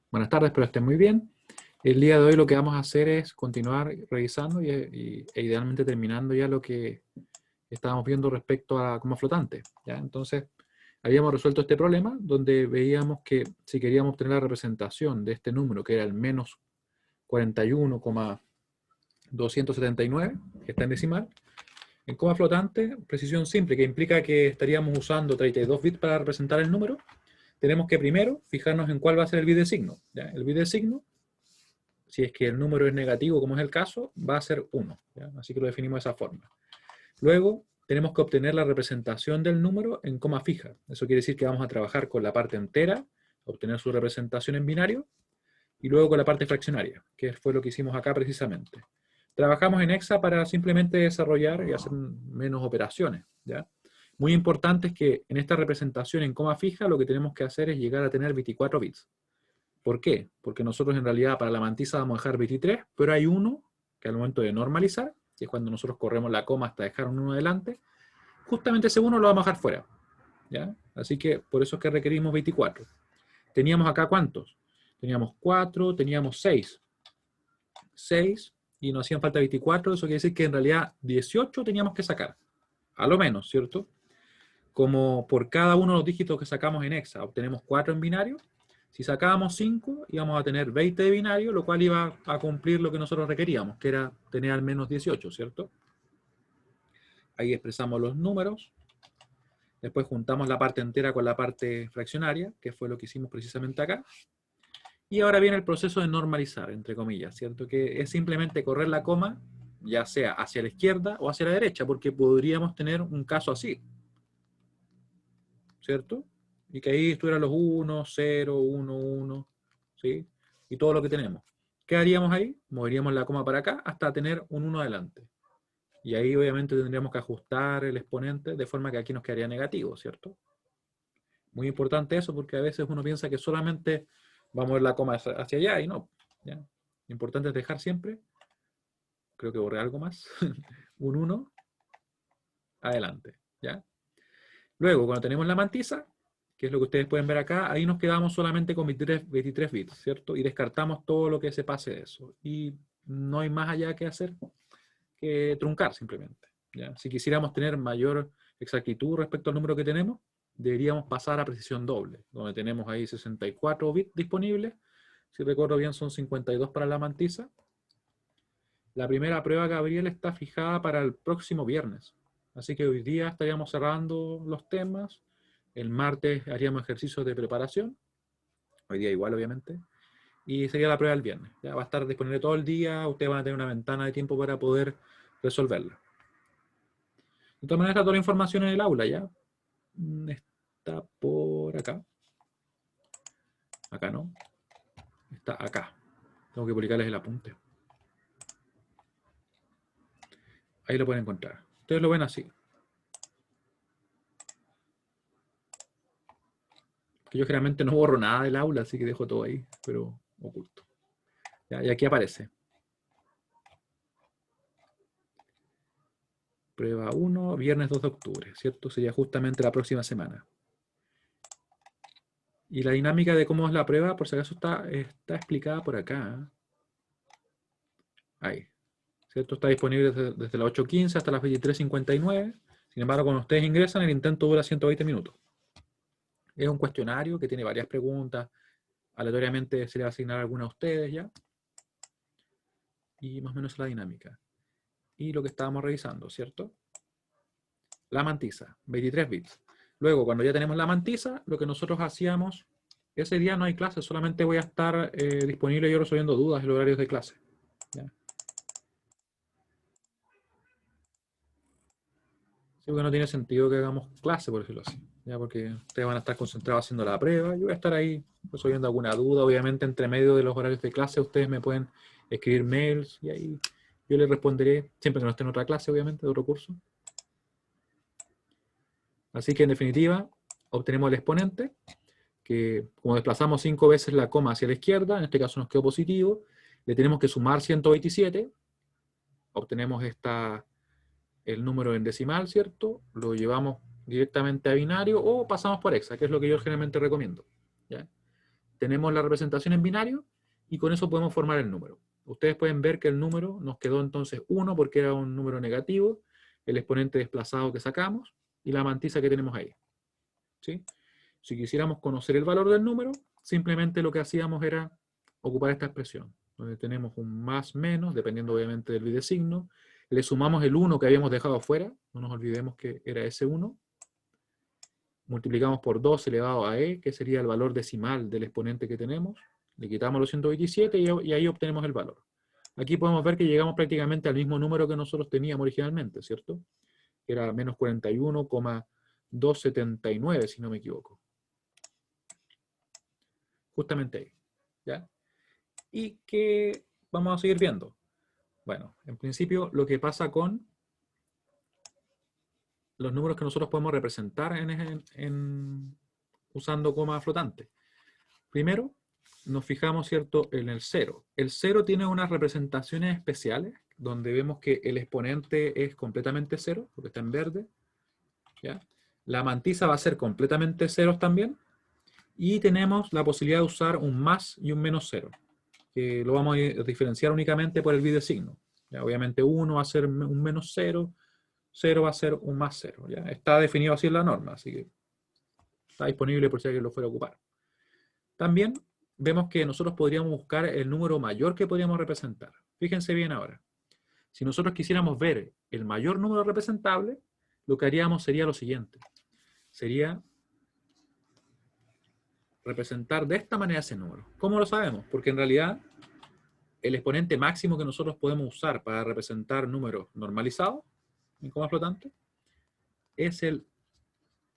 Buenas tardes, espero estén muy bien. El día de hoy lo que vamos a hacer es continuar revisando e idealmente terminando ya lo que estábamos viendo respecto a coma flotante, ¿ya? Entonces, habíamos resuelto este problema donde veíamos que si queríamos obtener la representación de este número, que era el menos 41,279, que está en decimal, en coma flotante, precisión simple, que implica que estaríamos usando 32 bits para representar el número. Tenemos que primero fijarnos en cuál va a ser el bit de signo, ¿ya? El bit de signo, si es que el número es negativo, como es el caso, va a ser 1. ¿Ya? Así que lo definimos de esa forma. Luego, tenemos que obtener la representación del número en coma fija. Eso quiere decir que vamos a trabajar con la parte entera, obtener su representación en binario, y luego con la parte fraccionaria, que fue lo que hicimos acá precisamente. Trabajamos en hexa para simplemente desarrollar y hacer menos operaciones, ¿ya? Muy importante es que en esta representación en coma fija lo que tenemos que hacer es llegar a tener 24 bits. ¿Por qué? Porque nosotros en realidad para la mantisa vamos a dejar 23, pero hay uno que al momento de normalizar, que es cuando nosotros corremos la coma hasta dejar un 1 delante, justamente ese 1 lo vamos a dejar fuera, ¿ya? Así que por eso es que requerimos 24. Teníamos acá ¿cuántos? Teníamos 4, teníamos 6. 6 y nos hacían falta 24, eso quiere decir que en realidad 18 teníamos que sacar, a lo menos, ¿cierto? Como por cada uno de los dígitos que sacamos en hexa obtenemos 4 en binario, si sacábamos 5 íbamos a tener 20 de binario, lo cual iba a cumplir lo que nosotros requeríamos, que era tener al menos 18, ¿cierto? Ahí expresamos los números, después juntamos la parte entera con la parte fraccionaria, que fue lo que hicimos precisamente acá. Y ahora viene el proceso de normalizar, entre comillas, ¿cierto? Que es simplemente correr la coma, ya sea hacia la izquierda o hacia la derecha, porque podríamos tener un caso así, ¿cierto? Y que ahí estuvieran los 1, 0, 1, 1, ¿sí? Y todo lo que tenemos. ¿Qué haríamos ahí? Moveríamos la coma para acá hasta tener un 1 adelante. Y ahí obviamente tendríamos que ajustar el exponente de forma que aquí nos quedaría negativo, ¿cierto? Muy importante eso porque a veces uno piensa que solamente va a mover la coma hacia allá y no. ¿Ya? Lo importante es dejar siempre, creo que borré algo más, un 1 adelante. ¿Ya? Luego, cuando tenemos la mantisa, que es lo que ustedes pueden ver acá, ahí nos quedamos solamente con 23 bits, ¿cierto? Y descartamos todo lo que se pase de eso. Y no hay más allá que hacer que truncar simplemente. ¿Ya? Si quisiéramos tener mayor exactitud respecto al número que tenemos, deberíamos pasar a precisión doble, donde tenemos ahí 64 bits disponibles. Si recuerdo bien, son 52 para la mantisa. La primera prueba, Gabriel, está fijada para el próximo viernes. Así que hoy día estaríamos cerrando los temas. El martes haríamos ejercicios de preparación. Hoy día igual, obviamente. Y sería la prueba el viernes. Ya va a estar disponible todo el día. Ustedes van a tener una ventana de tiempo para poder resolverla. De todas maneras, está toda la información en el aula, ¿ya? Está por acá. Acá no. Está acá. Tengo que publicarles el apunte. Ahí lo pueden encontrar. Ustedes lo ven así. Que yo generalmente no borro nada del aula, así que dejo todo ahí, pero oculto. ¿Ya? Y aquí aparece. Prueba 1, viernes 2 de octubre, ¿cierto? Sería justamente la próxima semana. Y la dinámica de cómo es la prueba, por si acaso, está explicada por acá. Ahí. ¿Cierto? Está disponible desde las 8:15 hasta las 23:59. Sin embargo, cuando ustedes ingresan, el intento dura 120 minutos. Es un cuestionario que tiene varias preguntas. Aleatoriamente se le va a asignar alguna a ustedes ya. Y más o menos la dinámica. Y lo que estábamos revisando, ¿cierto? La mantisa, 23 bits. Luego, cuando ya tenemos la mantisa, lo que nosotros hacíamos, ese día no hay clase, solamente voy a estar disponible yo resolviendo dudas en los horarios de clase. ¿Ya? Sí, porque no tiene sentido que hagamos clase, por decirlo así. ¿Ya? Porque ustedes van a estar concentrados haciendo la prueba, yo voy a estar ahí resolviendo alguna duda. Obviamente, entre medio de los horarios de clase, ustedes me pueden escribir mails y ahí yo les responderé, siempre que no esté en otra clase, obviamente, de otro curso. Así que, en definitiva, obtenemos el exponente, que como desplazamos 5 veces la coma hacia la izquierda, en este caso nos quedó positivo, le tenemos que sumar 127, obtenemos el número en decimal, ¿cierto? Lo llevamos directamente a binario o pasamos por hexa, que es lo que yo generalmente recomiendo. ¿Ya? tenemos la representación en binario y con eso podemos formar el número. Ustedes pueden ver que el número nos quedó entonces 1 porque era un número negativo, el exponente desplazado que sacamos y la mantisa que tenemos ahí. ¿Sí? Si quisiéramos conocer el valor del número, simplemente lo que hacíamos era ocupar esta expresión, donde tenemos un más menos, dependiendo obviamente del videosigno, le sumamos el 1 que habíamos dejado afuera, no nos olvidemos que era ese 1, multiplicamos por 2 elevado a e, que sería el valor decimal del exponente que tenemos, le quitamos los 127 y ahí obtenemos el valor. Aquí podemos ver que llegamos prácticamente al mismo número que nosotros teníamos originalmente, ¿cierto? Que era menos 41,279, si no me equivoco. Justamente ahí, ¿ya? ¿Y qué vamos a seguir viendo? Bueno, en principio lo que pasa con los números que nosotros podemos representar usando coma flotante. Primero, nos fijamos, ¿cierto?, en el 0. El 0 tiene unas representaciones especiales, donde vemos que el exponente es completamente 0, porque está en verde. ¿Ya? La mantisa va a ser completamente 0 también. Y tenemos la posibilidad de usar un más y un menos 0, que lo vamos a diferenciar únicamente por el videosigno. ¿Ya? Obviamente 1 va a ser un menos 0, 0 va a ser un más 0. ¿Ya? Está definido así en la norma, así que está disponible por si alguien lo fuera a ocupar. También vemos que nosotros podríamos buscar el número mayor que podríamos representar. Fíjense bien ahora. Si nosotros quisiéramos ver el mayor número representable, lo que haríamos sería lo siguiente. Sería representar de esta manera ese número. ¿Cómo lo sabemos? Porque en realidad el exponente máximo que nosotros podemos usar para representar números normalizados en coma flotante es el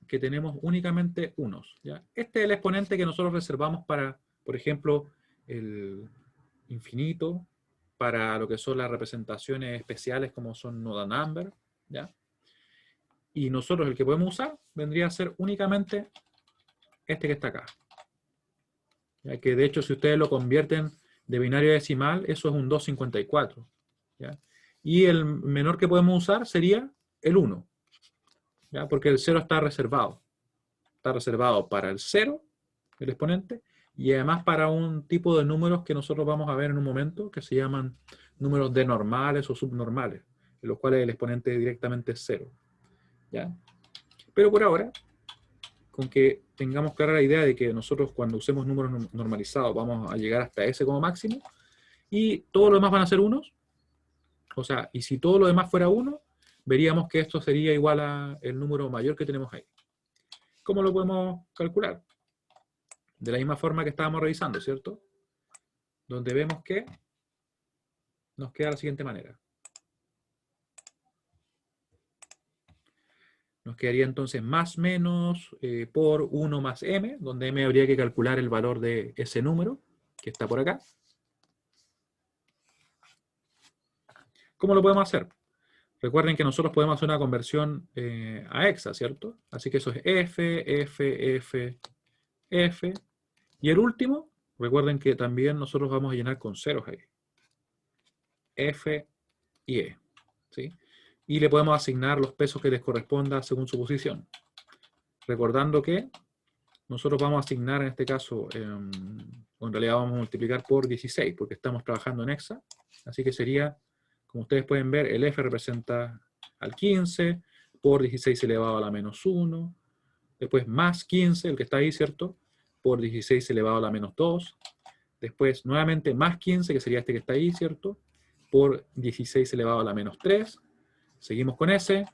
que tenemos únicamente unos. ¿Ya? Este es el exponente que nosotros reservamos para, por ejemplo, el infinito, para lo que son las representaciones especiales como son Noda Number. ¿Ya? Y nosotros el que podemos usar vendría a ser únicamente este que está acá. ¿Ya? Que de hecho si ustedes lo convierten de binario a decimal, eso es un 254. ¿Ya? Y el menor que podemos usar sería el 1. ¿Ya? Porque el 0 está reservado. Está reservado para el 0, el exponente, y además para un tipo de números que nosotros vamos a ver en un momento, que se llaman números denormales o subnormales, en los cuales el exponente directamente es 0. ¿Ya? Pero por ahora, con que tengamos clara la idea de que nosotros cuando usemos números normalizados vamos a llegar hasta ese como máximo, y todo lo demás van a ser unos, o sea, y si todo lo demás fuera 1, veríamos que esto sería igual al número mayor que tenemos ahí. ¿Cómo lo podemos calcular? De la misma forma que estábamos revisando, ¿cierto? Donde vemos que nos queda de la siguiente manera. Nos quedaría entonces más menos por 1 más m, donde m habría que calcular el valor de ese número que está por acá. ¿Cómo lo podemos hacer? Recuerden que nosotros podemos hacer una conversión a hexa, ¿cierto? Así que eso es f, f, f, f. Y el último, recuerden que también nosotros vamos a llenar con ceros ahí. F y E. ¿Sí? Y le podemos asignar los pesos que les corresponda según su posición. Recordando que nosotros vamos a asignar en este caso, o en realidad vamos a multiplicar por 16, porque estamos trabajando en hexa. Así que sería, como ustedes pueden ver, el F representa al 15, por 16 elevado a la menos 1, después más 15, el que está ahí, ¿cierto? Por 16 elevado a la menos 2, después nuevamente más 15, que sería este que está ahí, ¿cierto? Por 16 elevado a la menos 3, seguimos con ese,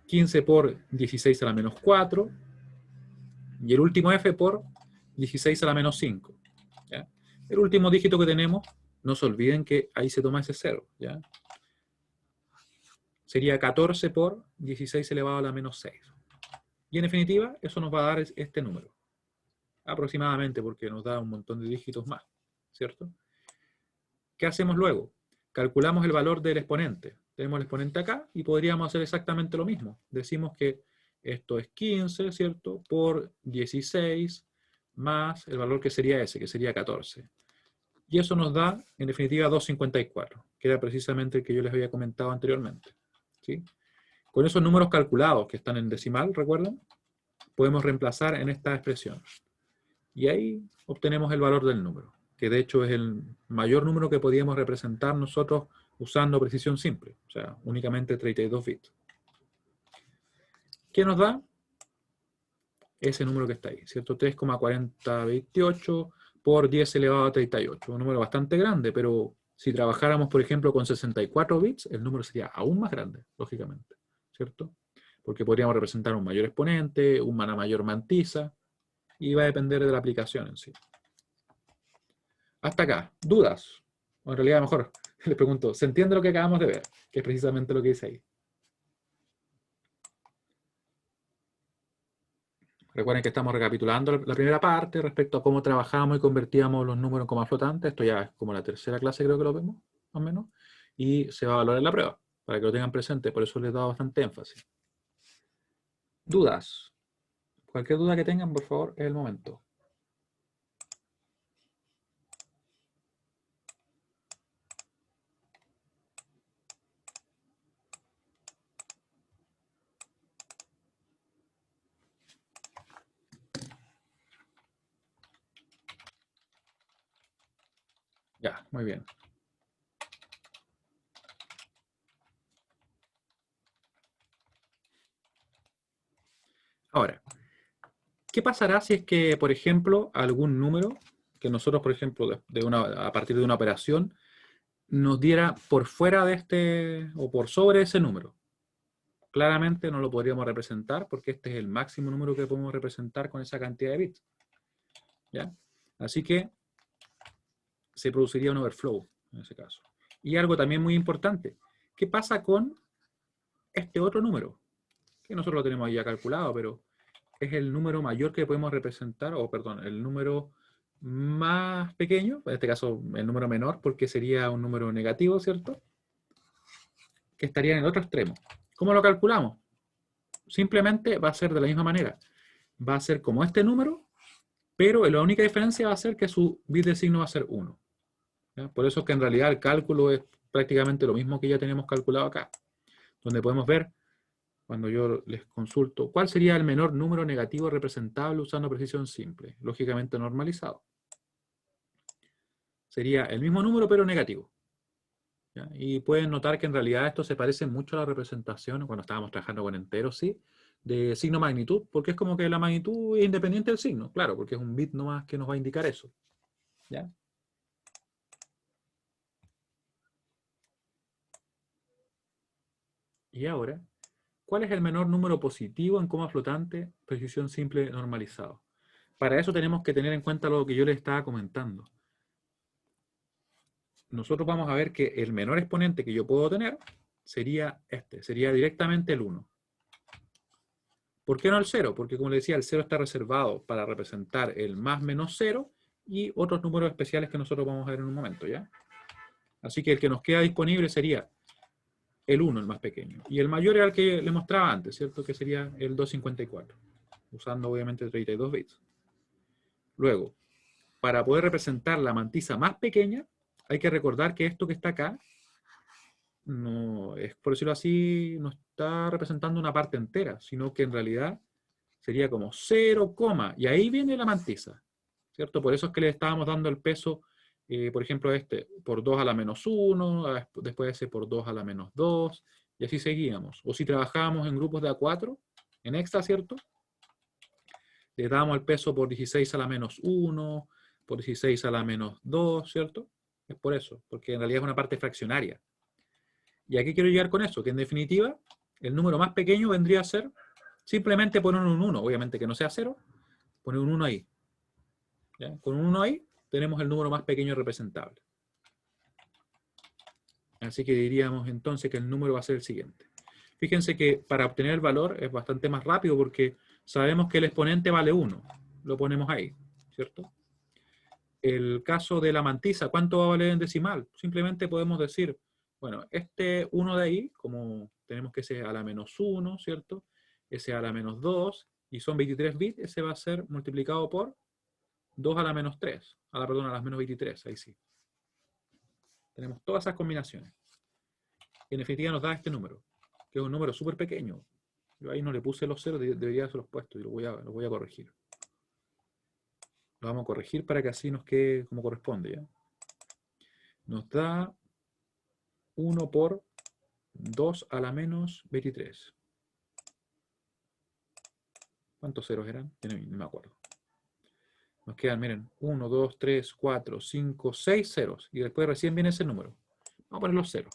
15 por 16 a la menos 4, y el último f por 16 a la menos 5. ¿Ya? El último dígito que tenemos, no se olviden que ahí se toma ese 0. ¿Ya? Sería 14 por 16 elevado a la menos 6. Y en definitiva, eso nos va a dar este número. Aproximadamente, porque nos da un montón de dígitos más. ¿Cierto? ¿Qué hacemos luego? Calculamos el valor del exponente. Tenemos el exponente acá y podríamos hacer exactamente lo mismo. Decimos que esto es 15, ¿cierto? Por 16 más el valor que sería ese, que sería 14. Y eso nos da, en definitiva, 254, que era precisamente el que yo les había comentado anteriormente. ¿Sí? Con esos números calculados que están en decimal, ¿recuerdan? Podemos reemplazar en esta expresión. Y ahí obtenemos el valor del número, que de hecho es el mayor número que podíamos representar nosotros usando precisión simple, o sea, únicamente 32 bits. ¿Qué nos da? Ese número que está ahí, ¿cierto? 3,4028 por 10 elevado a 38. Un número bastante grande, pero si trabajáramos, por ejemplo, con 64 bits, el número sería aún más grande, lógicamente, ¿cierto? Porque podríamos representar un mayor exponente, una mayor mantisa, y va a depender de la aplicación en sí. Hasta acá, ¿dudas? O en realidad, mejor les pregunto, ¿se entiende lo que acabamos de ver? Que es precisamente lo que dice ahí. Recuerden que estamos recapitulando la primera parte respecto a cómo trabajamos y convertíamos los números en coma flotante. Esto ya es como la tercera clase, creo que lo vemos, más o menos. Y se va a valorar en la prueba, para que lo tengan presente. Por eso les he dado bastante énfasis. ¿Dudas? Cualquier duda que tengan, por favor, es el momento. Ya, muy bien. Ahora, ¿qué pasará si es que, por ejemplo, algún número que nosotros, por ejemplo, a partir de una operación, nos diera por fuera de este o por sobre ese número? Claramente no lo podríamos representar porque este es el máximo número que podemos representar con esa cantidad de bits. ¿Ya? Así que se produciría un overflow en ese caso. Y algo también muy importante, ¿qué pasa con este otro número? Que nosotros lo tenemos ya calculado, pero es el número mayor que podemos representar, o perdón, el número más pequeño, en este caso el número menor, porque sería un número negativo, ¿cierto? Que estaría en el otro extremo. ¿Cómo lo calculamos? Simplemente va a ser de la misma manera. Va a ser como este número, pero la única diferencia va a ser que su bit de signo va a ser 1. ¿Ya? Por eso es que en realidad el cálculo es prácticamente lo mismo que ya tenemos calculado acá, donde podemos ver, cuando yo les consulto, cuál sería el menor número negativo representable usando precisión simple, lógicamente normalizado. Sería el mismo número pero negativo. ¿Ya? Y pueden notar que en realidad esto se parece mucho a la representación, cuando estábamos trabajando con enteros, ¿sí? De signo magnitud, porque es como que la magnitud es independiente del signo, claro, porque es un bit nomás que nos va a indicar eso. ¿Ya? Y ahora, ¿cuál es el menor número positivo en coma flotante, precisión simple normalizado? Para eso tenemos que tener en cuenta lo que yo les estaba comentando. Nosotros vamos a ver que el menor exponente que yo puedo tener sería este, sería directamente el 1. ¿Por qué no el 0? Porque como les decía, el 0 está reservado para representar el más menos 0 y otros números especiales que nosotros vamos a ver en un momento, ¿ya? Así que el que nos queda disponible sería el 1, el más pequeño. Y el mayor era el que le mostraba antes, ¿cierto? Que sería el 254, usando obviamente 32 bits. Luego, para poder representar la mantisa más pequeña, hay que recordar que esto que está acá, no es, por decirlo así, no está representando una parte entera, sino que en realidad sería como 0, y ahí viene la mantisa, ¿cierto? Por eso es que le estábamos dando el peso, por ejemplo, este por 2 a la menos 1, después ese por 2 a la menos 2, y así seguíamos. O si trabajábamos en grupos de A4, en extra, ¿cierto? Le damos el peso por 16 a la menos 1, por 16 a la menos 2, ¿cierto? Es por eso, porque en realidad es una parte fraccionaria. ¿Y a qué quiero llegar con eso? Que en definitiva, el número más pequeño vendría a ser simplemente poner un 1, obviamente que no sea 0, poner un 1 ahí. ¿Ya? Con un 1 ahí tenemos el número más pequeño representable. Así que diríamos entonces que el número va a ser el siguiente. Fíjense que para obtener el valor es bastante más rápido porque sabemos que el exponente vale 1. Lo ponemos ahí, ¿cierto? El caso de la mantisa, ¿cuánto va a valer en decimal? Simplemente podemos decir, bueno, este 1 de ahí, como tenemos que ese a la menos 1, ¿cierto? Ese a la menos 2, y son 23 bits, ese va a ser multiplicado por 2 a la menos 3, perdón, a las menos 23, ahí sí. Tenemos todas esas combinaciones. Y en definitiva nos da este número, que es un número súper pequeño. Yo ahí no le puse los ceros, debería haberlos puesto y lo voy a corregir. Lo vamos a corregir para que así nos quede como corresponde, ¿ya? Nos da 1 por 2 a la menos 23. ¿Cuántos ceros eran? No me acuerdo. Nos quedan, miren, 1, 2, 3, 4, 5, 6 ceros. Y después recién viene ese número. Vamos a poner los ceros.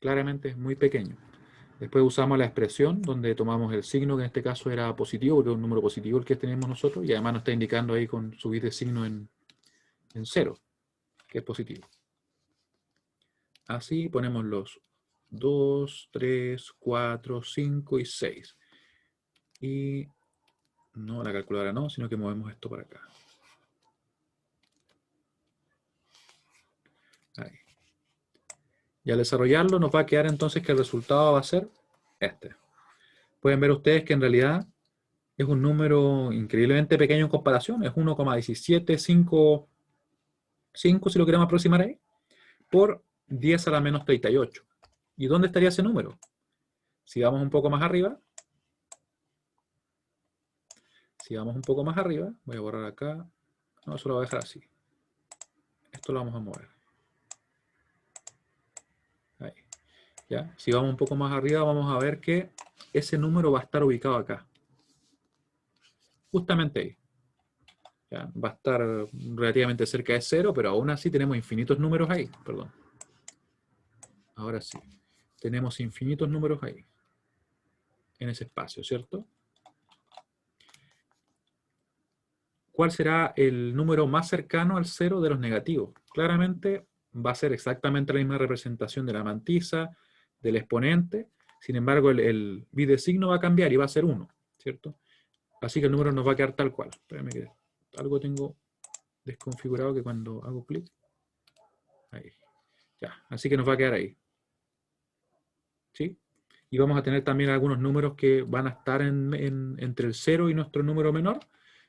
Claramente es muy pequeño. Después usamos la expresión donde tomamos el signo, que en este caso era positivo, porque es un número positivo el que tenemos nosotros, y además nos está indicando ahí con su bit de signo en 0, que es positivo. Así ponemos los 2, 3, 4, 5 y 6. Y no, la calculadora no, sino que movemos esto para acá. Ahí. Y al desarrollarlo nos va a quedar entonces que el resultado va a ser este. Pueden ver ustedes que en realidad es un número increíblemente pequeño en comparación. Es 1,1755, si lo queremos aproximar ahí, por 10 a la menos 38. ¿Y dónde estaría ese número? Si vamos un poco más arriba, voy a borrar acá. No, eso lo voy a dejar así. Esto lo vamos a mover. Ahí. ¿Ya? Si vamos un poco más arriba, vamos a ver que ese número va a estar ubicado acá. Justamente ahí. ¿Ya? Va a estar relativamente cerca de 0, pero aún así tenemos infinitos números ahí. Perdón. Ahora sí. Tenemos infinitos números ahí. En ese espacio, ¿cierto? ¿Cuál será el número más cercano al 0 de los negativos? Claramente va a ser exactamente la misma representación de la mantisa, del exponente. Sin embargo, el bit de signo va a cambiar y va a ser 1, ¿cierto? Así que el número nos va a quedar tal cual. Espérame que algo tengo desconfigurado que cuando hago clic. Ahí. Ya, así que nos va a quedar ahí. ¿Sí? Y vamos a tener también algunos números que van a estar entre el 0 y nuestro número menor,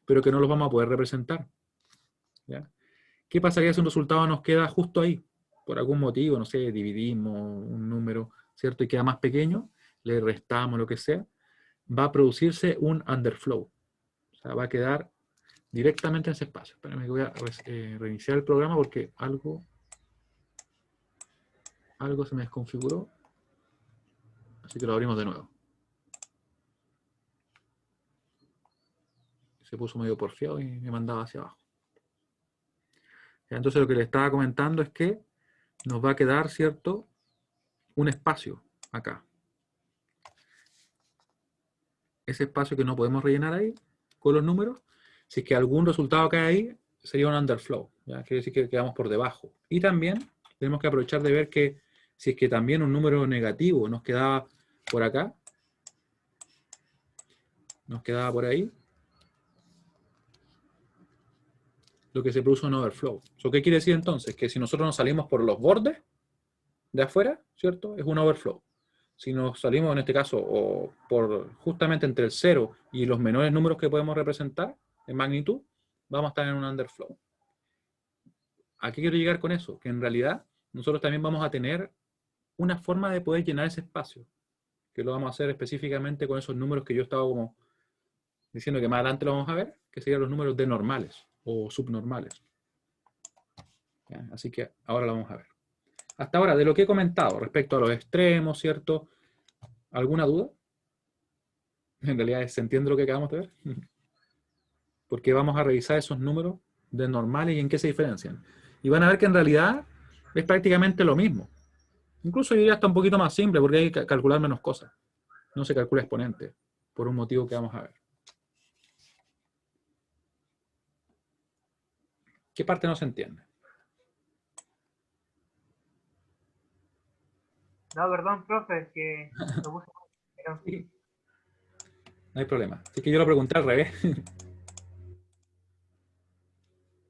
pero que no los vamos a poder representar. ¿Ya? ¿Qué pasaría si un resultado nos queda justo ahí? Por algún motivo, no sé, dividimos un número, ¿cierto? Y queda más pequeño, le restamos lo que sea, va a producirse un underflow. O sea, va a quedar directamente en ese espacio. Espérame que voy a reiniciar el programa porque algo se me desconfiguró. Así que lo abrimos de nuevo. Se puso medio porfiado y me mandaba hacia abajo. Entonces lo que le estaba comentando es que nos va a quedar, ¿cierto?, un espacio acá. Ese espacio que no podemos rellenar ahí con los números, si es que algún resultado cae ahí, sería un underflow. ¿Ya? Quiere decir que quedamos por debajo. Y también tenemos que aprovechar de ver que si es que también un número negativo nos quedaba por acá, nos quedaba por ahí, lo que se produce un overflow. ¿Eso qué quiere decir entonces? Que si nosotros nos salimos por los bordes de afuera, ¿cierto? Es un overflow. Si nos salimos en este caso o por justamente entre el 0 y los menores números que podemos representar en magnitud, vamos a estar en un underflow. ¿A qué quiero llegar con eso? Que en realidad nosotros también vamos a tener una forma de poder llenar ese espacio, que lo vamos a hacer específicamente con esos números que yo estaba como diciendo que más adelante lo vamos a ver, que serían los números de normales o subnormales. ¿Ya? Así que ahora lo vamos a ver. Hasta ahora, de lo que he comentado respecto a los extremos, ¿cierto? ¿Alguna duda? En realidad, ¿se entiende lo que acabamos de ver? Porque vamos a revisar esos números de normales y en qué se diferencian. Y van a ver que en realidad es prácticamente lo mismo. Incluso hoy día está un poquito más simple porque hay que calcular menos cosas. No se calcula exponente, por un motivo que vamos a ver. ¿Qué parte no se entiende? No, perdón, profe, es que lo puse. Sí, no hay problema. Así que yo lo pregunté al revés.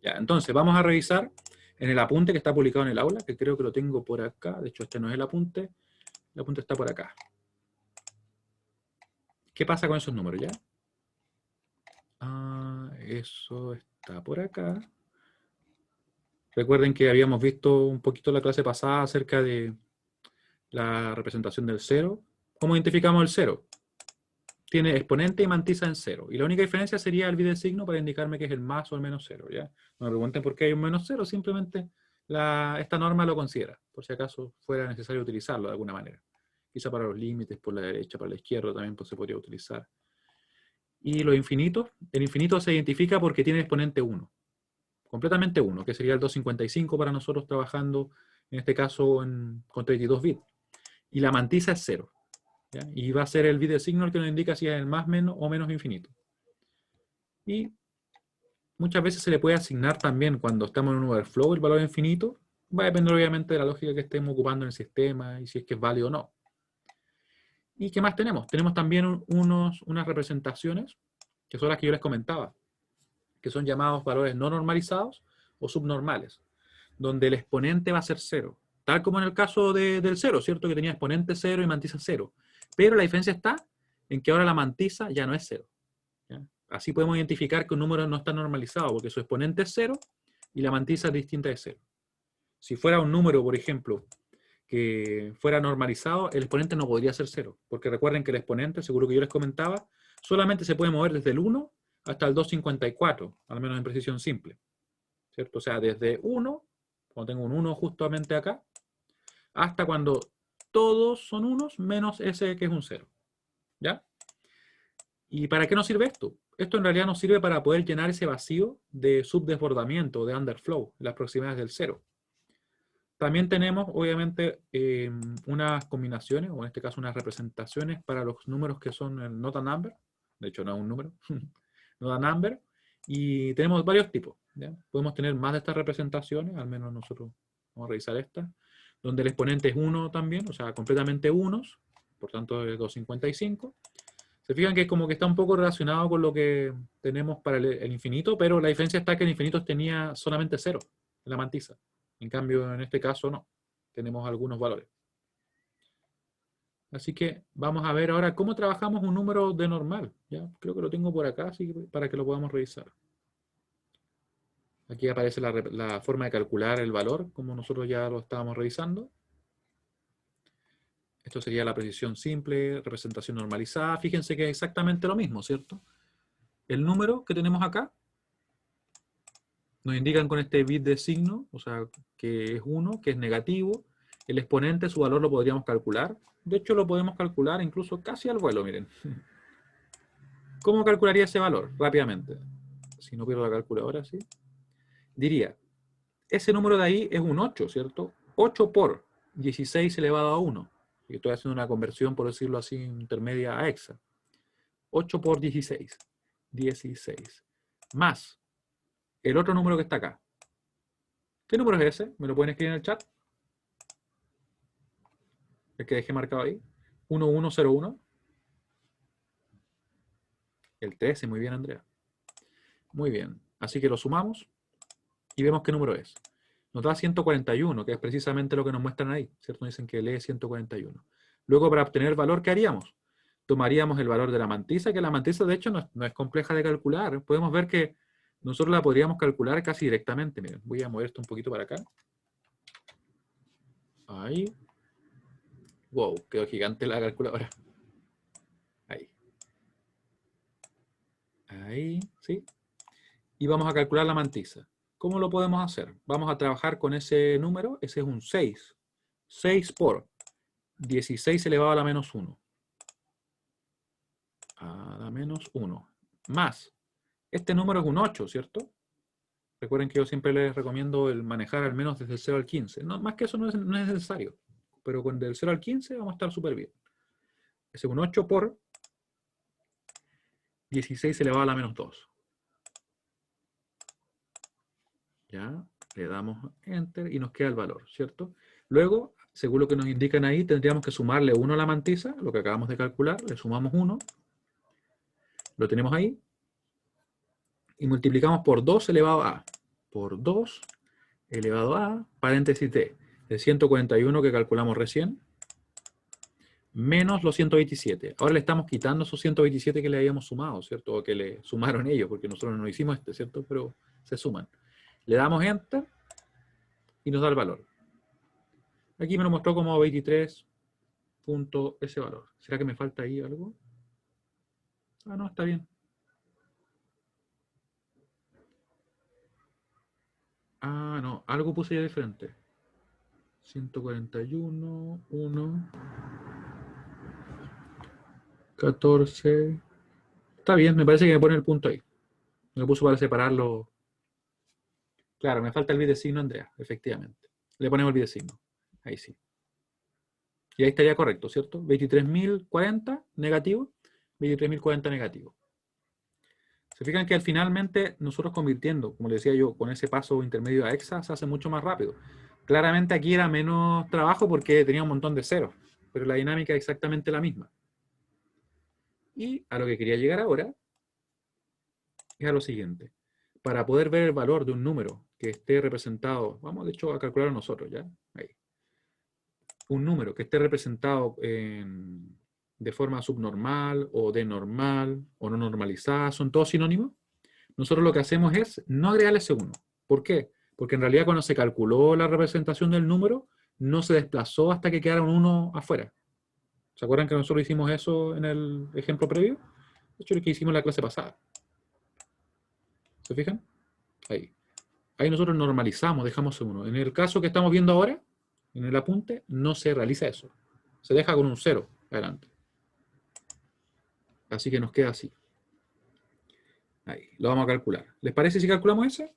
Ya, entonces vamos a revisar en el apunte que está publicado en el aula, que creo que lo tengo por acá. De hecho, este no es el apunte está por acá. ¿Qué pasa con esos números ya? Eso está por acá. Recuerden que habíamos visto un poquito la clase pasada acerca de la representación del 0. ¿Cómo identificamos el 0? tiene exponente y mantiza en 0. Y la única diferencia sería el bit de signo para indicarme que es el más o el menos 0. ¿Ya? No me pregunten por qué hay un menos 0, simplemente esta norma lo considera, por si acaso fuera necesario utilizarlo de alguna manera. Quizá para los límites, por la derecha, para la izquierda también pues, se podría utilizar. Y los infinitos, el infinito se identifica porque tiene exponente 1. Completamente 1, que sería el 255 para nosotros trabajando, en este caso, con 32 bits. Y la mantiza es 0. ¿Ya? Y va a ser el bit de signo el que nos indica si es el más menos o menos infinito. Y muchas veces se le puede asignar también, cuando estamos en un overflow, el valor infinito. Va a depender obviamente de la lógica que estemos ocupando en el sistema y si es que es válido o no. ¿Y qué más tenemos? Tenemos también unas representaciones, que son las que yo les comentaba, que son llamados valores no normalizados o subnormales, donde el exponente va a ser 0. Tal como en el caso del 0, ¿cierto? Que tenía exponente 0 y mantiza 0. Pero la diferencia está en que ahora la mantiza ya no es 0. ¿Ya? Así podemos identificar que un número no está normalizado, porque su exponente es 0 y la mantiza es distinta de 0. Si fuera un número, por ejemplo, que fuera normalizado, el exponente no podría ser 0, porque recuerden que el exponente, seguro que yo les comentaba, solamente se puede mover desde el 1 hasta el 254, al menos en precisión simple, ¿cierto? O sea, desde 1, cuando tengo un 1 justamente acá, hasta cuando todos son unos menos ese que es un 0, ¿ya? ¿Y para qué nos sirve esto? Esto en realidad nos sirve para poder llenar ese vacío de subdesbordamiento, de underflow, las proximidades del 0. También tenemos, obviamente, unas combinaciones, o en este caso unas representaciones para los números que son el not a number. De hecho, no es un número. Not a number. Y tenemos varios tipos. ¿Ya? Podemos tener más de estas representaciones, al menos nosotros vamos a revisar esta, donde el exponente es 1 también, o sea, completamente unos, por tanto es 255. Se fijan que es como que está un poco relacionado con lo que tenemos para el infinito, pero la diferencia está que el infinito tenía solamente 0 en la mantiza. En cambio, en este caso no. Tenemos algunos valores. Así que vamos a ver ahora cómo trabajamos un número de normal. ¿Ya? Creo que lo tengo por acá, así que para que lo podamos revisar. Aquí aparece la forma de calcular el valor, como nosotros ya lo estábamos revisando. Esto sería la precisión simple, representación normalizada. Fíjense que es exactamente lo mismo, ¿cierto? El número que tenemos acá nos indican con este bit de signo, o sea, que es 1, que es negativo. El exponente, su valor lo podríamos calcular. De hecho, lo podemos calcular incluso casi al vuelo, miren. ¿Cómo calcularía ese valor? Rápidamente. Si no pierdo la calculadora, ¿sí? Diría, ese número de ahí es un 8, ¿cierto? 8 por 16 elevado a 1. Y estoy haciendo una conversión, por decirlo así, intermedia a hexa. 8 por 16. 16. Más el otro número que está acá. ¿Qué número es ese? ¿Me lo pueden escribir en el chat? El que dejé marcado ahí. 1101. El 13, muy bien, Andrea. Muy bien. Así que lo sumamos y vemos qué número es. Nos da 141, que es precisamente lo que nos muestran ahí, ¿cierto? Nos dicen que lee 141. Luego, para obtener el valor, ¿qué haríamos? Tomaríamos el valor de la mantiza, que la mantiza, de hecho, no es compleja de calcular. Podemos ver que nosotros la podríamos calcular casi directamente. Miren, voy a mover esto un poquito para acá. Ahí. Wow, quedó gigante la calculadora. Ahí. Ahí, ¿sí? Y vamos a calcular la mantiza. ¿Cómo lo podemos hacer? Vamos a trabajar con ese número, ese es un 6. 6 por 16 elevado a la menos 1. A la menos 1. Más, este número es un 8, ¿cierto? Recuerden que yo siempre les recomiendo el manejar al menos desde el 0 al 15. No, más que eso no es necesario. Pero con del 0 al 15 vamos a estar súper bien. Ese es un 8 por 16 elevado a la menos 2. Ya, le damos Enter y nos queda el valor, ¿cierto? Luego, según lo que nos indican ahí, tendríamos que sumarle 1 a la mantiza, lo que acabamos de calcular, le sumamos 1, lo tenemos ahí, y multiplicamos por 2 elevado a. Por 2 elevado a, paréntesis t, de 141 que calculamos recién, menos los 127. Ahora le estamos quitando esos 127 que le habíamos sumado, ¿cierto? O que le sumaron ellos, porque nosotros no hicimos ¿cierto? Pero se suman. Le damos Enter y nos da el valor. Aquí me lo mostró como 23 punto ese valor. ¿Será que me falta ahí algo? Ah, no, está bien. Ah, no, algo puse ya diferente. 141, 1, 14. Está bien, me parece que me pone el punto ahí. Me lo puso para separarlo. Claro, me falta el bit de signo, Andrea, efectivamente. Le ponemos el bit de signo. Ahí sí. Y ahí estaría correcto, ¿cierto? 23.040 negativo, 23.040 negativo. Se fijan que al finalmente nosotros convirtiendo, como les decía yo, con ese paso intermedio a hexa se hace mucho más rápido. Claramente aquí era menos trabajo porque tenía un montón de ceros, pero la dinámica es exactamente la misma. Y a lo que quería llegar ahora es a lo siguiente. Para poder ver el valor de un número que esté representado, vamos de hecho a calcularlo nosotros, ¿ya? Ahí. Un número que esté representado de forma subnormal o de normal o no normalizada, son todos sinónimos. Nosotros lo que hacemos es no agregarle ese 1. ¿Por qué? Porque en realidad cuando se calculó la representación del número, no se desplazó hasta que quedara un 1 afuera. ¿Se acuerdan que nosotros hicimos eso en el ejemplo previo? De hecho, lo que hicimos en la clase pasada. ¿Se fijan? Ahí. Ahí nosotros normalizamos, dejamos ese 1. En el caso que estamos viendo ahora, en el apunte, no se realiza eso. Se deja con un 0 adelante. Así que nos queda así. Ahí, lo vamos a calcular. ¿Les parece si calculamos ese?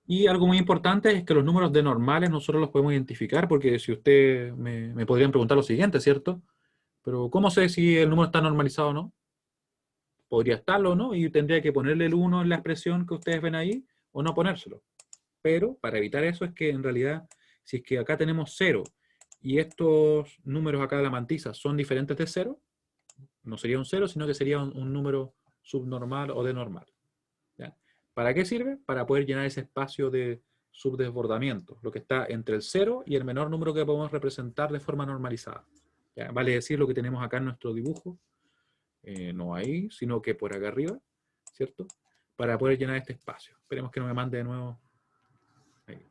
Y algo muy importante es que los números de normales nosotros los podemos identificar, porque si usted me podrían preguntar lo siguiente, ¿cierto? Pero ¿cómo sé si el número está normalizado o no? Podría estarlo o no, y tendría que ponerle el 1 en la expresión que ustedes ven ahí, o no ponérselo. Pero para evitar eso es que en realidad, si es que acá tenemos 0, y estos números acá de la mantisa son diferentes de 0, no sería un 0, sino que sería un número subnormal o de normal. ¿Ya? ¿Para qué sirve? Para poder llenar ese espacio de subdesbordamiento, lo que está entre el 0 y el menor número que podemos representar de forma normalizada. ¿Ya? Vale decir lo que tenemos acá en nuestro dibujo, no ahí, sino que por acá arriba, ¿cierto? Para poder llenar este espacio. Esperemos que no me mande de nuevo ahí,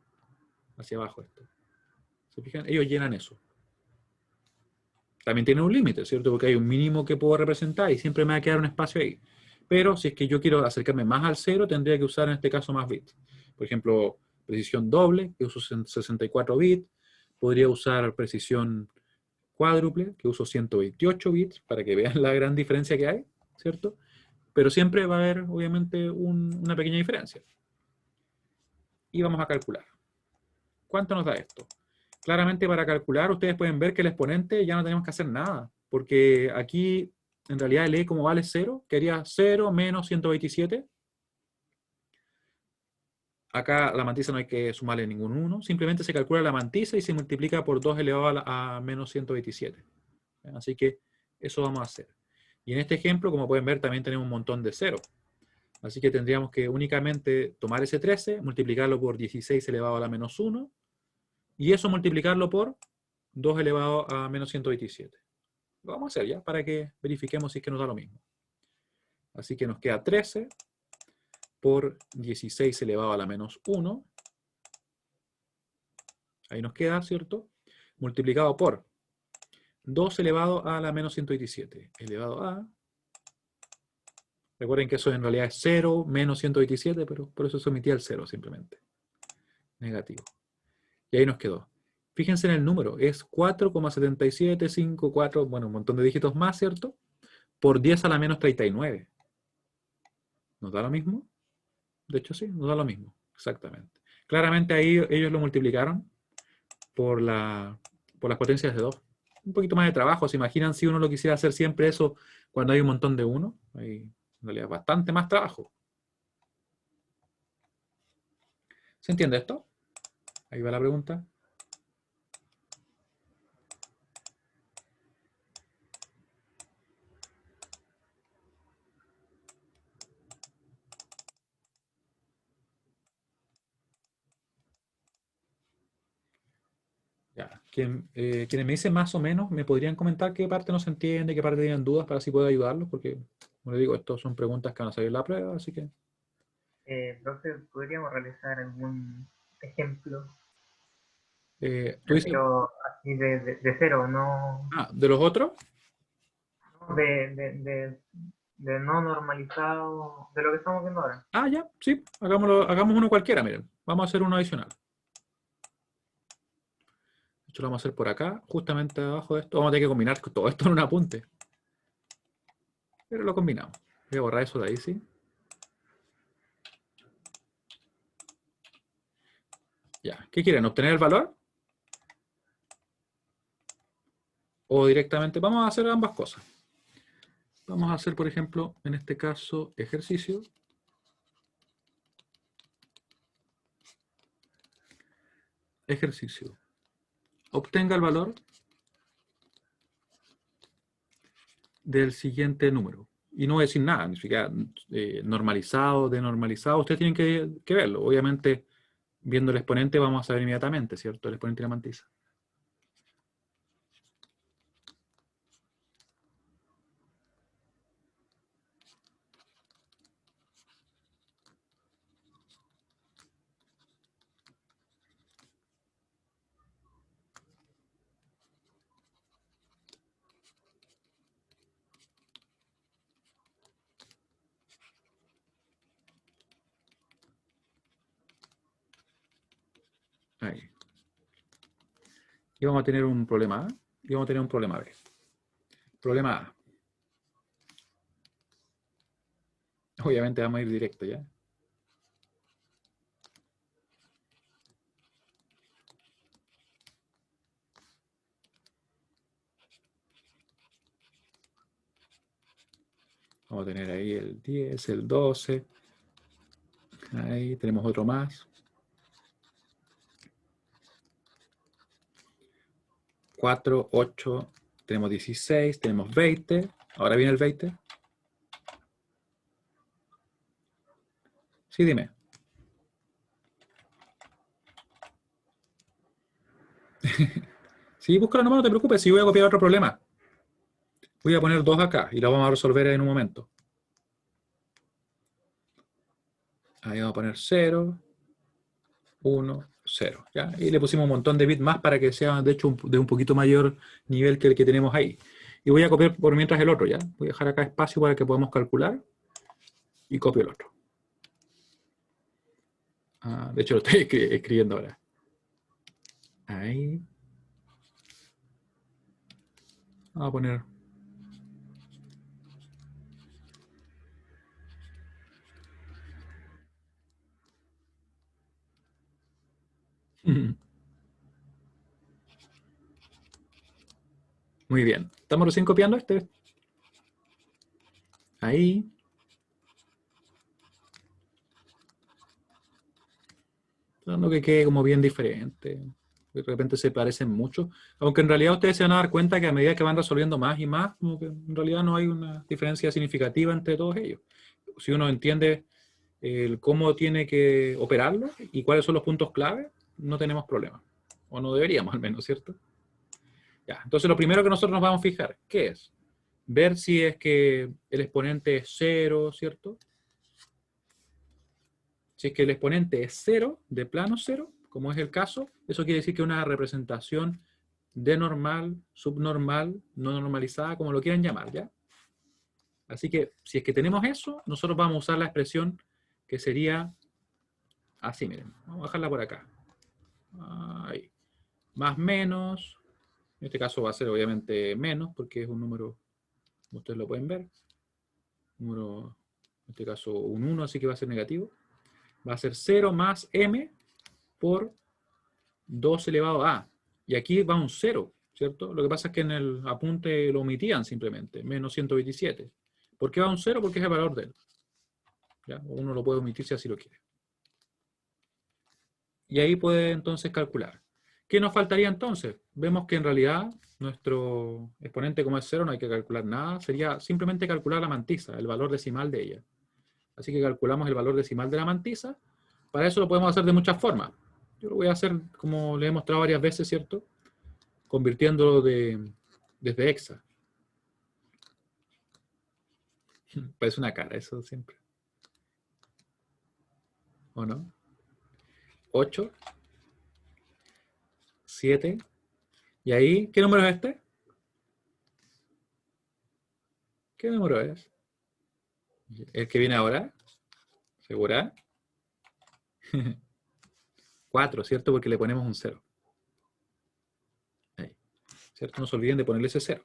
hacia abajo esto. ¿Se fijan? Ellos llenan eso. También tiene un límite, ¿cierto? Porque hay un mínimo que puedo representar y siempre me va a quedar un espacio ahí. Pero si es que yo quiero acercarme más al 0, tendría que usar en este caso más bits. Por ejemplo, precisión doble, que uso 64 bits. Podría usar precisión cuádruple, que uso 128 bits, para que vean la gran diferencia que hay, ¿cierto? Pero siempre va a haber, obviamente, una pequeña diferencia. Y vamos a calcular. ¿Cuánto nos da esto? Claramente para calcular, ustedes pueden ver que el exponente ya no tenemos que hacer nada, porque aquí en realidad el e como vale 0, quedaría 0 menos 127. Acá la mantisa no hay que sumarle ningún 1, simplemente se calcula la mantisa y se multiplica por 2 elevado a menos 127. Así que eso vamos a hacer. Y en este ejemplo, como pueden ver, también tenemos un montón de 0. Así que tendríamos que únicamente tomar ese 13, multiplicarlo por 16 elevado a la menos 1, y eso multiplicarlo por 2 elevado a menos 127. Lo vamos a hacer ya, para que verifiquemos si es que nos da lo mismo. Así que nos queda 13 por 16 elevado a la menos 1. Ahí nos queda, ¿cierto? Multiplicado por 2 elevado a la menos 127. Elevado a... Recuerden que eso en realidad es 0 menos 127, pero por eso se omitía el 0 simplemente. Negativo. Y ahí nos quedó. Fíjense en el número, es 4,7754, bueno, un montón de dígitos más, ¿cierto? Por 10 a la menos 39. ¿Nos da lo mismo? De hecho, sí, nos da lo mismo, exactamente. Claramente ahí ellos lo multiplicaron por las potencias de 2. Un poquito más de trabajo, ¿se imaginan si uno lo quisiera hacer siempre eso cuando hay un montón de 1? Hay en realidad bastante más trabajo. ¿Se entiende esto? Ahí va la pregunta. Ya. Quienes me dicen más o menos, me podrían comentar qué parte no se entiende, qué parte tienen dudas para así poder ayudarlos, porque, como les digo, estas son preguntas que van a salir en la prueba, así que... Profe, ¿podríamos realizar algún ejemplo? ¿Tú dices, Pero así de cero, no, de los otros? no de de no normalizado, de lo que estamos viendo ahora. Ah, ya, sí, hagámoslo, hagamos uno cualquiera, miren. Vamos a hacer uno adicional. Esto lo vamos a hacer por acá, justamente abajo de esto. Vamos a tener que combinar todo esto en un apunte. Pero lo combinamos. Voy a borrar eso de ahí, sí. Ya, ¿qué quieren? ¿Obtener el valor? O directamente, vamos a hacer ambas cosas. Vamos a hacer, por ejemplo, en este caso, ejercicio. Ejercicio. Obtenga el valor del siguiente número. Y no voy a decir nada, ni siquiera normalizado, denormalizado. Ustedes tienen que verlo. Obviamente, viendo el exponente vamos a saber inmediatamente, ¿cierto? El exponente de la mantisa. Ahí. Y vamos a tener un problema A y vamos a tener un problema B. Problema A. Obviamente vamos a ir directo ya. Vamos a tener ahí el 10, el 12. Ahí tenemos otro más. 4, 8. Tenemos 16, tenemos 20. Ahora viene el 20. Sí, dime. Sí, búscalo nomás, no te preocupes. Si voy a copiar otro problema. Voy a poner 2 acá y lo vamos a resolver en un momento. Ahí vamos a poner 0, 1, 0. ¿Ya? Y le pusimos un montón de bits más para que sea, de hecho, de un poquito mayor nivel que el que tenemos ahí. Y voy a copiar por mientras el otro, ¿ya? Voy a dejar acá espacio para que podamos calcular. Y copio el otro. Ah, de hecho, lo estoy escribiendo ahora. Ahí. Vamos a poner... Muy bien. ¿Estamos recién copiando este? Ahí. Dando que quede como bien diferente. De repente se parecen mucho. Aunque en realidad ustedes se van a dar cuenta que a medida que van resolviendo más y más, como que en realidad no hay una diferencia significativa entre todos ellos. Si uno entiende el cómo tiene que operarlo y cuáles son los puntos clave, no tenemos problema. O no deberíamos al menos, ¿cierto? Ya, entonces lo primero que nosotros nos vamos a fijar, ¿qué es? Ver si es que el exponente es 0, ¿cierto? Si es que el exponente es 0, de plano 0, como es el caso, eso quiere decir que es una representación de normal, subnormal, no normalizada, como lo quieran llamar, ¿ya? Así que, si es que tenemos eso, nosotros vamos a usar la expresión que sería así, miren. Vamos a bajarla por acá. Ahí. Más menos, en este caso va a ser obviamente menos, porque es un número, como ustedes lo pueden ver, número, en este caso un 1, así que va a ser negativo. Va a ser 0 más m por 2 elevado a. Y aquí va un 0, ¿cierto? Lo que pasa es que en el apunte lo omitían simplemente, menos 127. ¿Por qué va un 0? Porque es el valor de él. ¿Ya? Uno lo puede omitir si así lo quiere. Y ahí puede entonces calcular. ¿Qué nos faltaría entonces? Vemos que en realidad nuestro exponente, como es 0, no hay que calcular nada. Sería simplemente calcular la mantisa, el valor decimal de ella. Así que calculamos el valor decimal de la mantisa. Para eso lo podemos hacer de muchas formas. Yo lo voy a hacer como le he mostrado varias veces, ¿cierto? Convirtiéndolo desde hexa. Parece una cara eso siempre. ¿O no? 8, 7. ¿Y ahí qué número es este? ¿Qué número es? El que viene ahora, ¿segura? 4, ¿cierto? Porque le ponemos un 0. Ahí, ¿cierto? No se olviden de ponerle ese 0.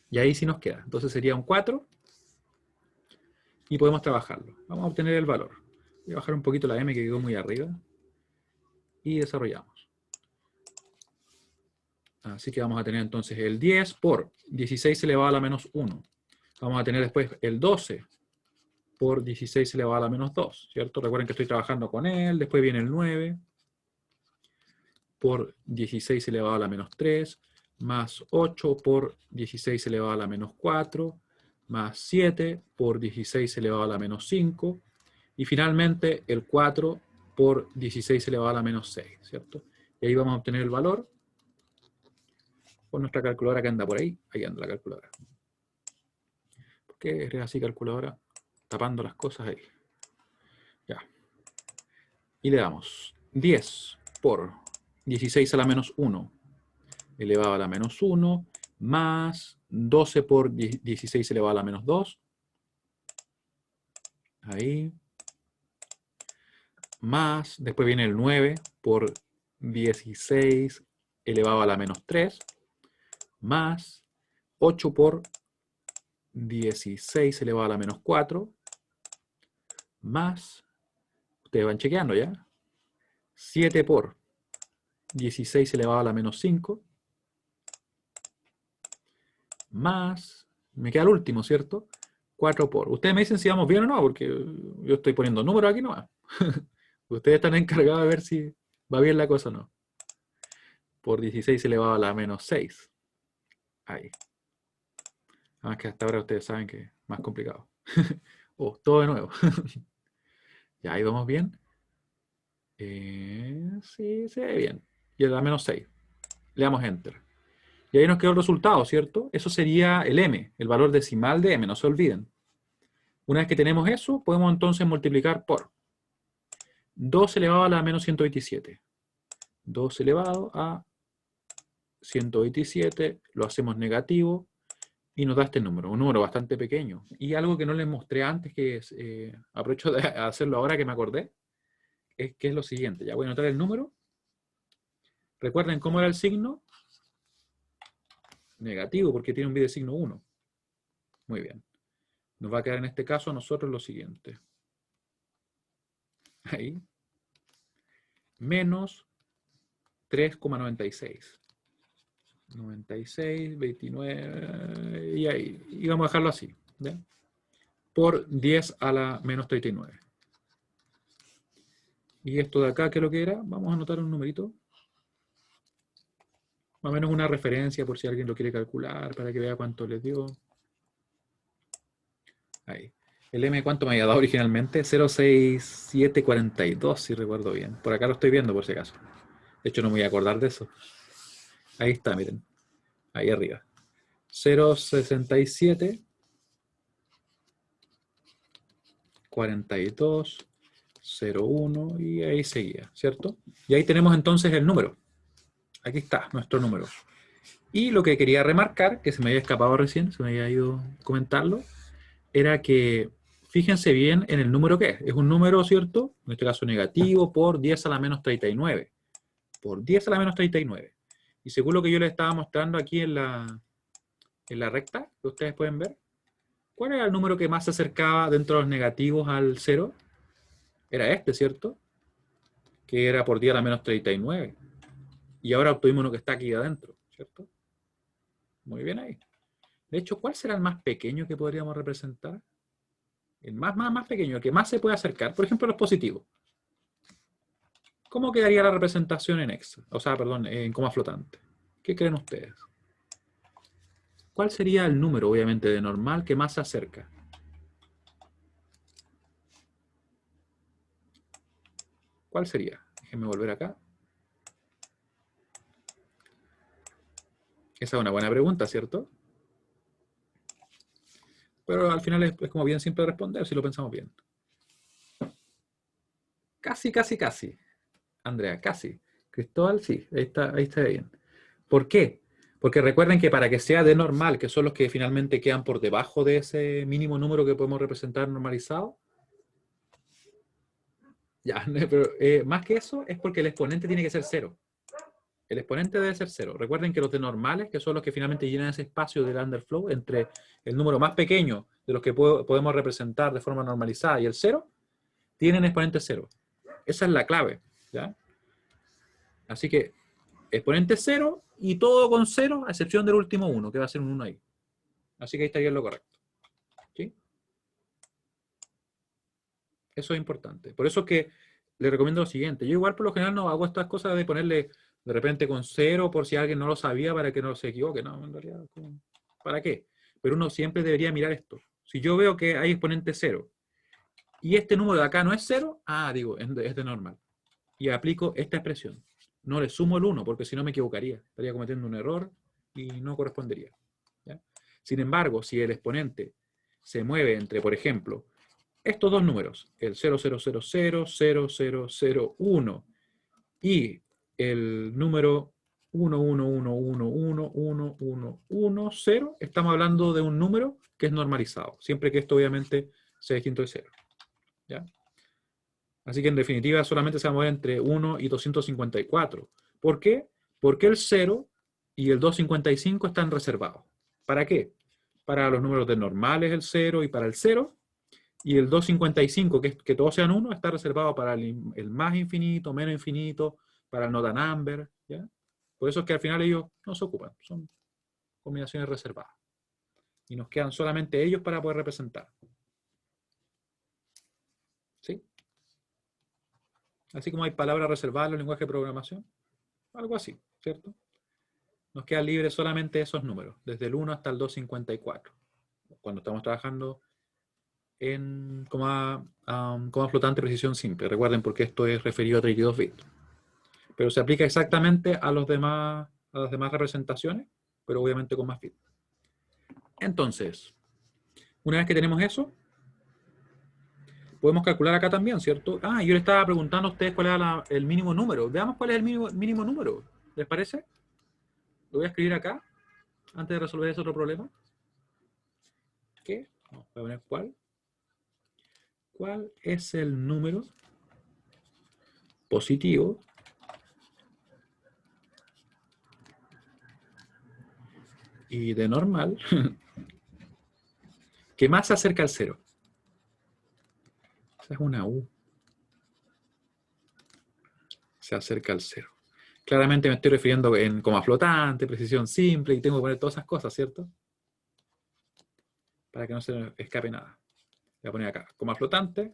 Y ahí sí nos queda. Entonces sería un 4 y podemos trabajarlo. Vamos a obtener el valor. Voy a bajar un poquito la m que quedó muy arriba. Y desarrollamos. Así que vamos a tener entonces el 10 por 16 elevado a la menos 1. Vamos a tener después el 12 por 16 elevado a la menos 2, ¿cierto? Recuerden que estoy trabajando con él. Después viene el 9 por 16 elevado a la menos 3, más 8 por 16 elevado a la menos 4, más 7 por 16 elevado a la menos 5, y finalmente el 4 por 16 elevado a la menos 6, ¿cierto? Y ahí vamos a obtener el valor con nuestra calculadora que anda por ahí. Ahí anda la calculadora. ¿Por qué eres así, calculadora? Tapando las cosas ahí. Ya. Y le damos 10 por 16 a la menos 1 elevado a la menos 1, más 12 por 16 elevado a la menos 2. Ahí. Más, después viene el 9 por 16 elevado a la menos 3, más 8 por 16 elevado a la menos 4, más, ustedes van chequeando ya, 7 por 16 elevado a la menos 5, más, me queda el último, ¿cierto? 4 por. Ustedes me dicen si vamos bien o no, porque yo estoy poniendo números aquí nomás. Ustedes están encargados de ver si va bien la cosa o no. Por 16 elevado a la menos 6. Ahí. Además que hasta ahora ustedes saben que es más complicado. Oh, todo de nuevo. Ya, ahí vamos bien. Sí, se ve bien. Y a la menos 6. Le damos Enter. Y ahí nos quedó el resultado, ¿cierto? Eso sería el M, el valor decimal de M, no se olviden. Una vez que tenemos eso, podemos entonces multiplicar por 2 elevado a la menos 127. 2 elevado a 127, lo hacemos negativo y nos da este número, un número bastante pequeño. Y algo que no les mostré antes, que es, aprovecho de hacerlo ahora que me acordé, es que es lo siguiente. Ya voy a anotar el número. Recuerden cómo era el signo. Negativo, porque tiene un bit de signo 1. Muy bien. Nos va a quedar en este caso a nosotros lo siguiente. Ahí. Menos 3,96. 96, 29, y ahí. Y vamos a dejarlo así. ¿Ya? Por 10 a la menos 39. Y esto de acá, ¿qué es lo que era? Vamos a anotar un numerito. Más o menos una referencia por si alguien lo quiere calcular, para que vea cuánto les dio. Ahí. El M, ¿cuánto me había dado originalmente? 06742, si recuerdo bien. Por acá lo estoy viendo, por si acaso. De hecho, no me voy a acordar de eso. Ahí está, miren. Ahí arriba. 067 42 01 y ahí seguía, ¿cierto? Y ahí tenemos entonces el número. Aquí está nuestro número. Y lo que quería remarcar, que se me había escapado recién, se me había ido comentarlo, era que fíjense bien en el número que es. Es un número, ¿cierto? En este caso negativo por 10 a la menos 39. Por 10 a la menos 39. Y según lo que yo les estaba mostrando aquí en la recta, que ustedes pueden ver, ¿cuál era el número que más se acercaba dentro de los negativos al 0? Era este, ¿cierto? Que era por 10 a la menos 39. Y ahora obtuvimos uno que está aquí adentro, ¿cierto? Muy bien ahí. De hecho, ¿cuál será el más pequeño que podríamos representar? El más pequeño, el que más se puede acercar. Por ejemplo, los positivos. ¿Cómo quedaría la representación en Excel? O sea, perdón, en coma flotante. ¿Qué creen ustedes? ¿Cuál sería el número, obviamente, de normal que más se acerca? ¿Cuál sería? Déjenme volver acá. Esa es una buena pregunta, ¿cierto? Pero al final es como bien simple responder si lo pensamos bien. Casi, casi, casi. Andrea, casi. Cristóbal, sí, ahí está bien. ¿Por qué? Porque recuerden que para que sea de normal, que son los que finalmente quedan por debajo de ese mínimo número que podemos representar normalizado, ya, pero más que eso es porque el exponente tiene que ser 0. El exponente debe ser 0. Recuerden que los de normales, que son los que finalmente llenan ese espacio del underflow entre el número más pequeño de los que podemos representar de forma normalizada y el 0, tienen exponente 0. Esa es la clave, ¿ya? Así que exponente 0 y todo con 0, a excepción del último 1, que va a ser un 1 ahí. Así que ahí estaría lo correcto. ¿Sí? Eso es importante. Por eso es que le recomiendo lo siguiente. Yo igual por lo general no hago estas cosas de ponerle de repente con 0 por si alguien no lo sabía para que no se equivoque. No, en realidad, ¿para qué? Pero uno siempre debería mirar esto. Si yo veo que hay exponente 0 y este número de acá no es 0, digo, es de normal. Y aplico esta expresión. No le sumo el 1 porque si no me equivocaría. Estaría cometiendo un error y no correspondería. ¿Ya? Sin embargo, si el exponente se mueve entre, por ejemplo, estos dos números, el 00000001 y el número 111111110, estamos hablando de un número que es normalizado, siempre que esto obviamente sea distinto de 0. ¿Ya? Así que en definitiva solamente se va a mover entre 1 y 254. ¿Por qué? Porque el 0 y el 255 están reservados. ¿Para qué? Para los números de normales el 0 y para el 0. Y el 255, que todos sean 1, está reservado para el más infinito, menos infinito, para el not a number. ¿Ya? Por eso es que al final ellos no se ocupan. Son combinaciones reservadas. Y nos quedan solamente ellos para poder representar. ¿Sí? Así como hay palabras reservadas en los lenguajes de programación. Algo así, ¿cierto? Nos quedan libres solamente esos números, desde el 1 hasta el 254. Cuando estamos trabajando en coma flotante precisión simple. Recuerden porque esto es referido a 32 bits. Pero se aplica exactamente a las demás representaciones, pero obviamente con más bits. Entonces, una vez que tenemos eso, podemos calcular acá también, ¿cierto? Yo le estaba preguntando a ustedes cuál era el mínimo número. Veamos cuál es el mínimo número. ¿Les parece? Lo voy a escribir acá, antes de resolver ese otro problema. ¿Qué? No, voy a poner cuál. ¿Cuál es el número positivo y de normal que más se acerca al 0? Esa es una U. Se acerca al 0. Claramente me estoy refiriendo en coma flotante, precisión simple, y tengo que poner todas esas cosas, ¿cierto? Para que no se me escape nada. Voy a poner acá, coma flotante,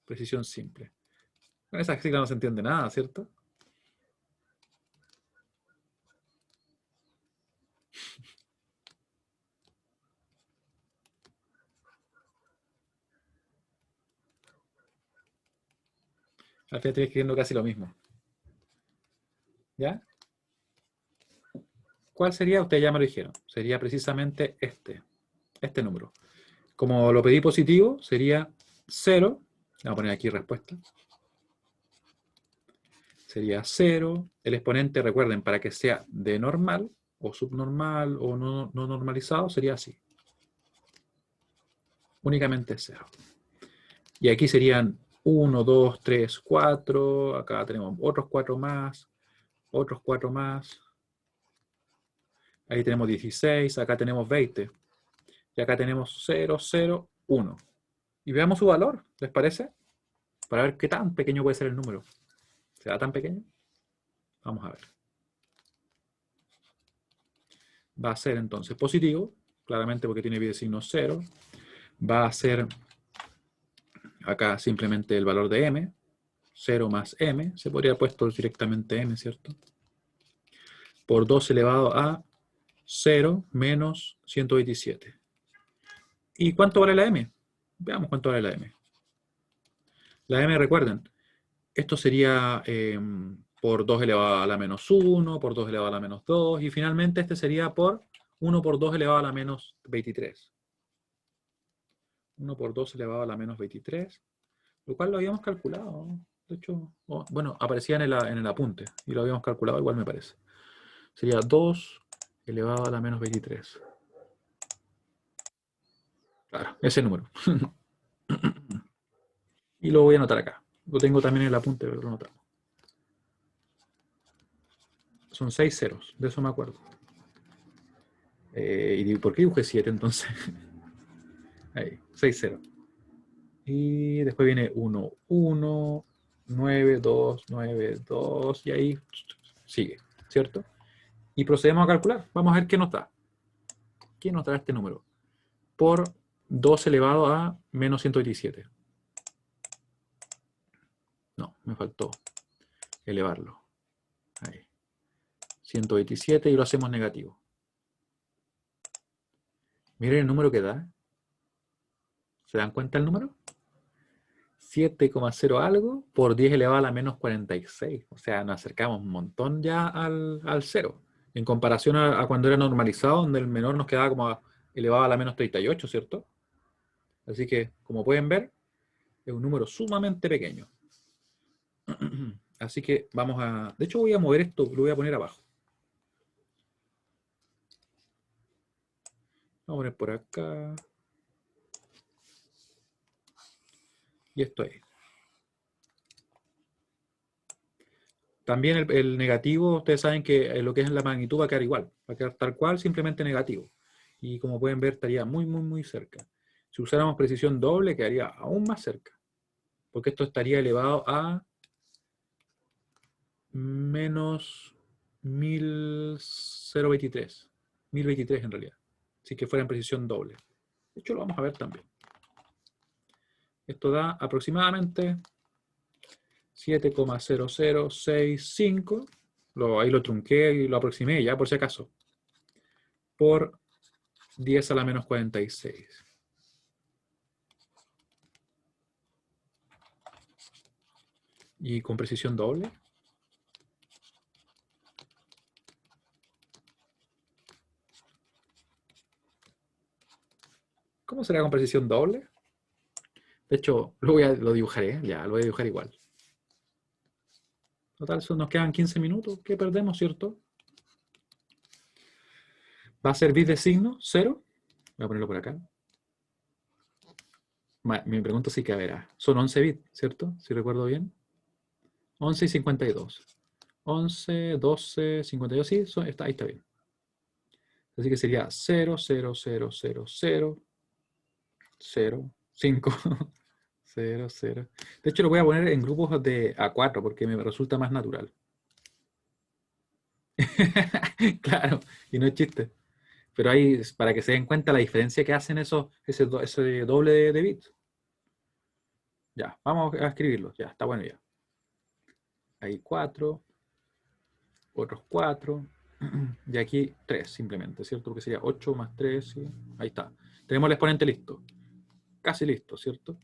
precisión simple. Con esa sigla no se entiende nada, ¿cierto? Al final estoy escribiendo casi lo mismo. ¿Ya? ¿Cuál sería? Ustedes ya me lo dijeron. Sería precisamente este número. Como lo pedí positivo, sería 0. Voy a poner aquí respuesta. Sería 0. El exponente, recuerden, para que sea de normal, o subnormal, o no normalizado, sería así. Únicamente 0. Y aquí serían 1, 2, 3, 4. Acá tenemos otros 4 más. Otros 4 más. Ahí tenemos 16. Acá tenemos 20. Y acá tenemos 0, 0, 1. Y veamos su valor, ¿les parece? Para ver qué tan pequeño puede ser el número. ¿Será tan pequeño? Vamos a ver. Va a ser entonces positivo, claramente porque tiene signo 0. Va a ser acá simplemente el valor de m. 0 más m. Se podría haber puesto directamente m, ¿cierto? Por 2 elevado a 0 menos 127. ¿Y cuánto vale la m? Veamos cuánto vale la m. La m, recuerden, esto sería por 2 elevado a la menos 1, por 2 elevado a la menos 2, y finalmente este sería por 1 por 2 elevado a la menos 23. 1 por 2 elevado a la menos 23, lo cual lo habíamos calculado. De hecho, bueno, aparecía en el apunte, y lo habíamos calculado, igual me parece. Sería 2 elevado a la menos 23. Claro, ese número. Y lo voy a anotar acá. Lo tengo también en el apunte, pero lo anotamos. Son 6 ceros, de eso me acuerdo. ¿Y por qué dibujé 7 entonces? Ahí, 6 ceros. Y después viene 1, 1, 9, 2, 9, 2, y ahí sigue, ¿cierto? Y procedemos a calcular. Vamos a ver qué nos da. ¿Qué nos da este número? Por 2 elevado a menos 127. No, me faltó elevarlo. Ahí. 127 y lo hacemos negativo. Miren el número que da. ¿Se dan cuenta el número? 7,0 algo por 10 elevado a la menos 46. O sea, nos acercamos un montón ya al 0. En comparación a cuando era normalizado, donde el menor nos quedaba como elevado a la menos 38, ¿cierto? Así que, como pueden ver, es un número sumamente pequeño. Así que vamos a... De hecho, voy a mover esto, lo voy a poner abajo. Vamos a poner por acá. Y esto ahí. También el negativo, ustedes saben que lo que es la magnitud va a quedar igual. Va a quedar tal cual, simplemente negativo. Y como pueden ver, estaría muy, muy, muy cerca. Si usáramos precisión doble, quedaría aún más cerca. Porque esto estaría elevado a menos 1023. 1023 en realidad. Si que fuera en precisión doble. De hecho, lo vamos a ver también. Esto da aproximadamente 7,0065. Ahí lo trunqué y lo aproximé ya, por si acaso. Por 10 a la menos 46. Y con precisión doble. ¿Cómo será con precisión doble? De hecho, lo dibujaré, ya, lo voy a dibujar igual. Total, nos quedan 15 minutos. ¿Qué perdemos, cierto? ¿Va a ser bit de signo? ¿0? Voy a ponerlo por acá. Me pregunto si caberá. Son 11 bits, ¿cierto? Si recuerdo bien. 11 y 52. 11, 12, 52, sí, ahí está bien. Así que sería 0, 0, 0, 0, 0, 0, 5, 0, 0. De hecho, lo voy a poner en grupos de A4 porque me resulta más natural. Claro, y no es chiste. Pero ahí, para que se den cuenta la diferencia que hacen ese doble de bits. Ya, vamos a escribirlo. Ya, está bueno ya. Hay 4, otros 4, y aquí 3 simplemente, ¿cierto? Porque sería 8 más 3, ¿sí? Ahí está. Tenemos el exponente listo. Casi listo, ¿cierto?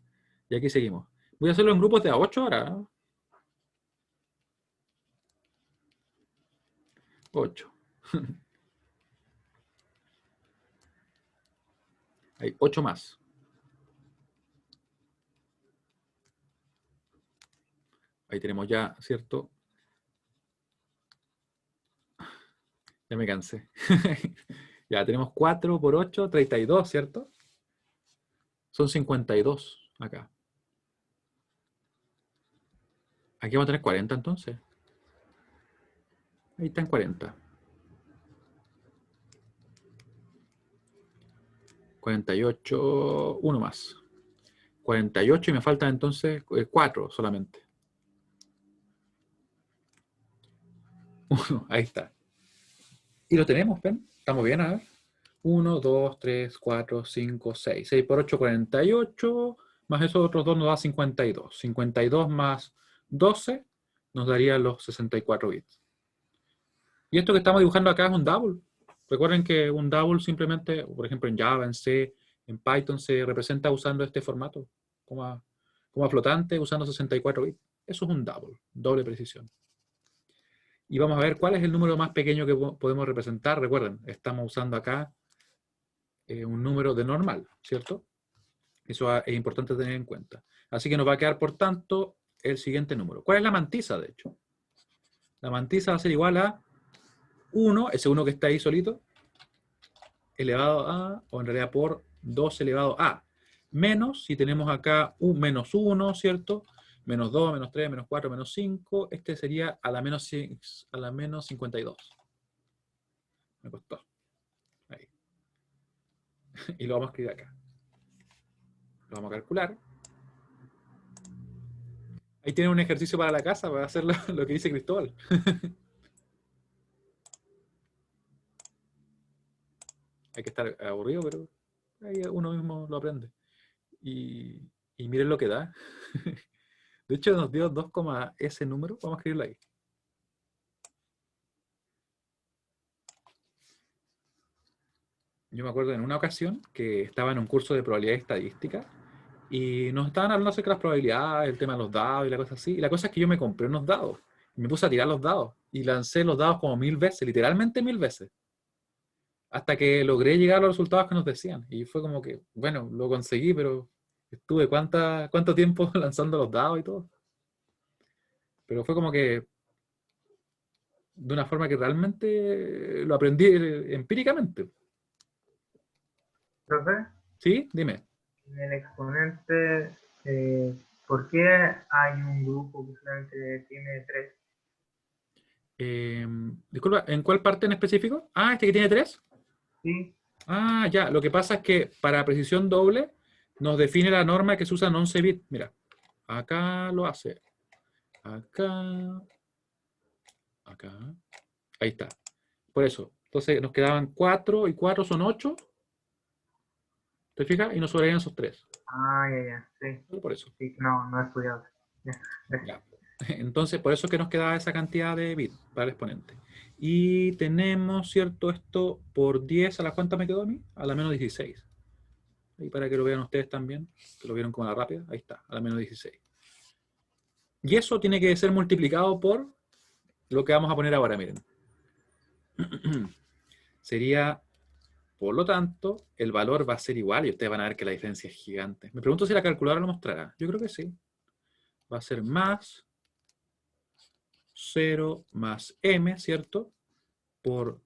Y aquí seguimos. Voy a hacerlo en grupos de A8 ahora. ¿Eh? 8. Hay 8 más. Ahí tenemos ya, ¿cierto? Ya me cansé. Ya tenemos 4 por 8, 32, ¿cierto? Son 52 acá. Aquí vamos a tener 40 entonces. Ahí están 40. 48, uno más. 48 y me faltan entonces 4 solamente. 1, ahí está. Y lo tenemos, ¿ven? Estamos bien, a ver. 1, 2, 3, 4, 5, 6. 6 por 8, 48. Más esos otros dos nos da 52. 52 más 12 nos daría los 64 bits. Y esto que estamos dibujando acá es un double. Recuerden que un double simplemente, por ejemplo en Java, en C, en Python, se representa usando este formato como flotante usando 64 bits. Eso es un double, doble precisión. Y vamos a ver cuál es el número más pequeño que podemos representar. Recuerden, estamos usando acá un número de normal, ¿cierto? Eso es importante tener en cuenta. Así que nos va a quedar, por tanto, el siguiente número. ¿Cuál es la mantisa, de hecho? La mantisa va a ser igual a 1, ese 1 que está ahí solito, elevado a, o en realidad por 2 elevado a. Menos, si tenemos acá un menos 1, ¿cierto? Menos 2, menos 3, menos 4, menos 5. Este sería a la menos 52. Me costó. Ahí. Y lo vamos a escribir acá. Lo vamos a calcular. Ahí tienen un ejercicio para la casa, para hacer lo que dice Cristóbal. Hay que estar aburrido, pero ahí uno mismo lo aprende. Y, y miren lo que da. De hecho, nos dio 2, ese número. Vamos a escribirlo ahí. Yo me acuerdo en una ocasión que estaba en un curso de probabilidad estadística y nos estaban hablando acerca de las probabilidades, el tema de los dados y la cosa así. Y la cosa es que yo me compré unos dados. Y me puse a tirar los dados. Y lancé los dados como 1000 veces, literalmente 1000 veces. Hasta que logré llegar a los resultados que nos decían. Y fue como que, bueno, lo conseguí, pero estuve cuánto tiempo lanzando los dados y todo. Pero fue como que de una forma que realmente lo aprendí empíricamente. Profe, ¿Sí? Dime. en el exponente, ¿por qué hay un grupo que solamente tiene 3? Disculpa, ¿en cuál parte en específico? Ah, este que tiene 3. Sí. Ah, ya. Lo que pasa es que para precisión doble nos define la norma que se usa en 11 bits. Mira, acá lo hace. Acá. Acá. Ahí está. Por eso. Entonces nos quedaban 4 y 4 son 8. ¿Te fijas? Y nos sobrarían esos 3. Ah, ya, sí. Solo por eso. Sí, no he estudiado. Ya, Ya. Entonces, por eso es que nos quedaba esa cantidad de bits para el exponente. Y tenemos, ¿cierto? Esto por 10, ¿a la cuánta me quedó a mí? A la menos 16. Ahí para que lo vean ustedes también, que lo vieron como a la rápida. Ahí está, a la menos 16. Y eso tiene que ser multiplicado por lo que vamos a poner ahora, miren. Sería, por lo tanto, el valor va a ser igual y ustedes van a ver que la diferencia es gigante. Me pregunto si la calculadora lo mostrará. Yo creo que sí. Va a ser más 0 más m, ¿cierto? Por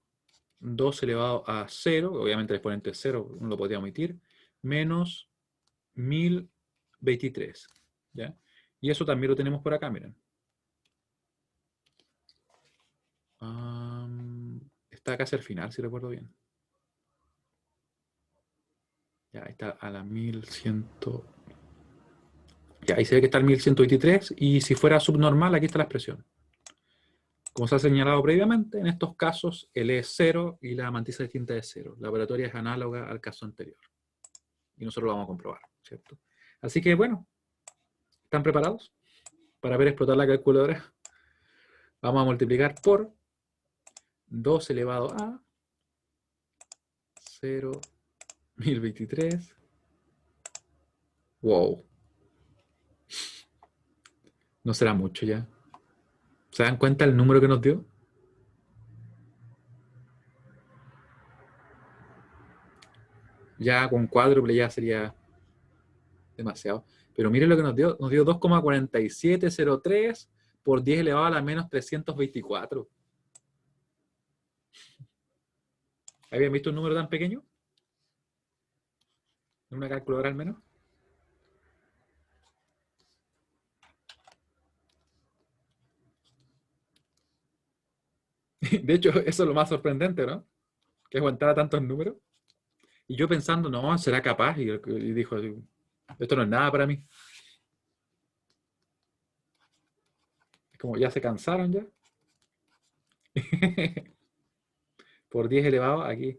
2 elevado a 0, obviamente el exponente es 0, uno lo podría omitir, menos 1023. ¿Ya? Y eso también lo tenemos por acá, miren. Está casi al final, si recuerdo bien. Ya, ahí está a la 1100. Ya, ahí se ve que está el 1123. Y si fuera subnormal, aquí está la expresión. Como se ha señalado previamente, en estos casos el E es 0 y la mantisa distinta es 0. La operatoria es análoga al caso anterior. Y nosotros lo vamos a comprobar, ¿cierto? Así que, bueno, ¿están preparados para ver explotar la calculadora? Vamos a multiplicar por 2 elevado a 0.1023. Wow. No será mucho ya. ¿Se dan cuenta el número que nos dio? Ya con cuádruple ya sería demasiado. Pero miren lo que nos dio. Nos dio 2,4703 por 10 elevado a la menos 324. ¿Habían visto un número tan pequeño? ¿En una calculadora al menos? De hecho, eso es lo más sorprendente, ¿no? Que aguantara tantos números. Y yo pensando, no, será capaz. Y dijo, esto no es nada para mí. Es como, ya se cansaron ya. Por 10 elevado aquí.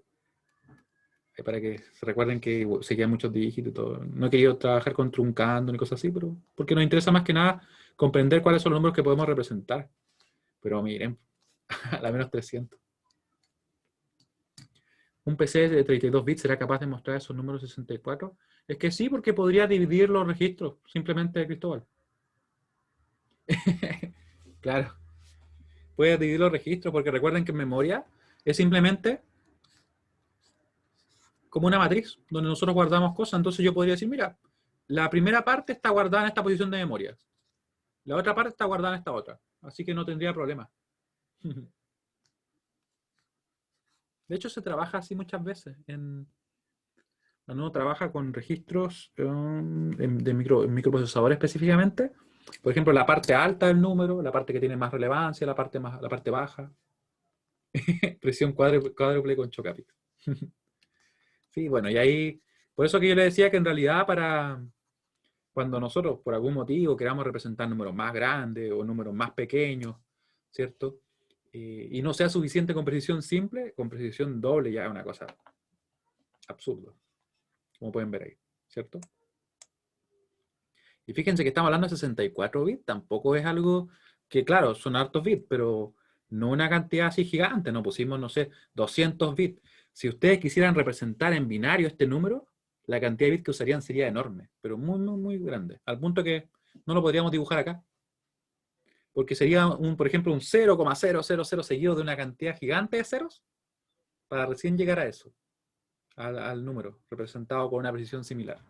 Para que se recuerden que se quedan muchos dígitos y todo. No he querido trabajar con truncando ni cosas así, pero porque nos interesa más que nada comprender cuáles son los números que podemos representar. Pero miren, a la menos 300. ¿Un PC de 32 bits será capaz de mostrar esos números 64? Es que sí, porque podría dividir los registros, simplemente, Cristóbal. Claro. Puede dividir los registros, porque recuerden que en memoria es simplemente como una matriz, donde nosotros guardamos cosas. Entonces yo podría decir, mira, la primera parte está guardada en esta posición de memoria. La otra parte está guardada en esta otra. Así que no tendría problema. De hecho, se trabaja así muchas veces. Cuando uno trabaja con registros de microprocesadores específicamente, por ejemplo, la parte alta del número, la parte que tiene más relevancia, la parte baja. Presión cuádruple con Chocapic. Sí, bueno, y ahí, por eso que yo le decía que en realidad cuando nosotros por algún motivo queramos representar números más grandes o números más pequeños, ¿cierto? Y no sea suficiente con precisión simple, con precisión doble ya es una cosa absurda, como pueden ver ahí, ¿cierto? Y fíjense que estamos hablando de 64 bits, tampoco es algo que, claro, son hartos bits, pero no una cantidad así gigante, no pusimos, no sé, 200 bits. Si ustedes quisieran representar en binario este número, la cantidad de bits que usarían sería enorme, pero muy, muy, muy grande, al punto que no lo podríamos dibujar acá, porque sería, por ejemplo, un 0,000 seguido de una cantidad gigante de ceros, para recién llegar a eso, al número, representado con una precisión similar.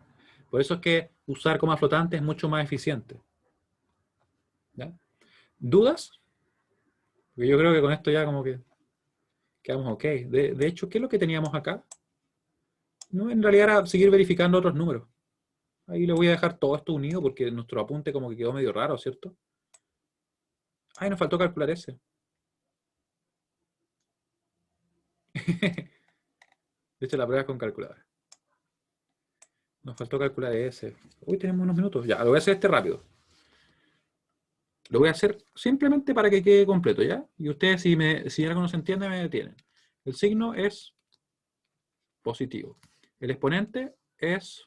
Por eso es que usar coma flotante es mucho más eficiente. ¿Ya? ¿Dudas? Porque yo creo que con esto ya como que quedamos ok. De hecho, ¿qué es lo que teníamos acá? No, en realidad era seguir verificando otros números. Ahí le voy a dejar todo esto unido porque nuestro apunte como que quedó medio raro, ¿cierto? Ay, nos faltó calcular ese. De hecho, la prueba es con calculadora. Nos faltó calcular ese. Uy, tenemos unos minutos. Ya, lo voy a hacer rápido. Lo voy a hacer simplemente para que quede completo, ¿ya? Y ustedes, si algo no se entiende, me detienen. El signo es positivo. El exponente es...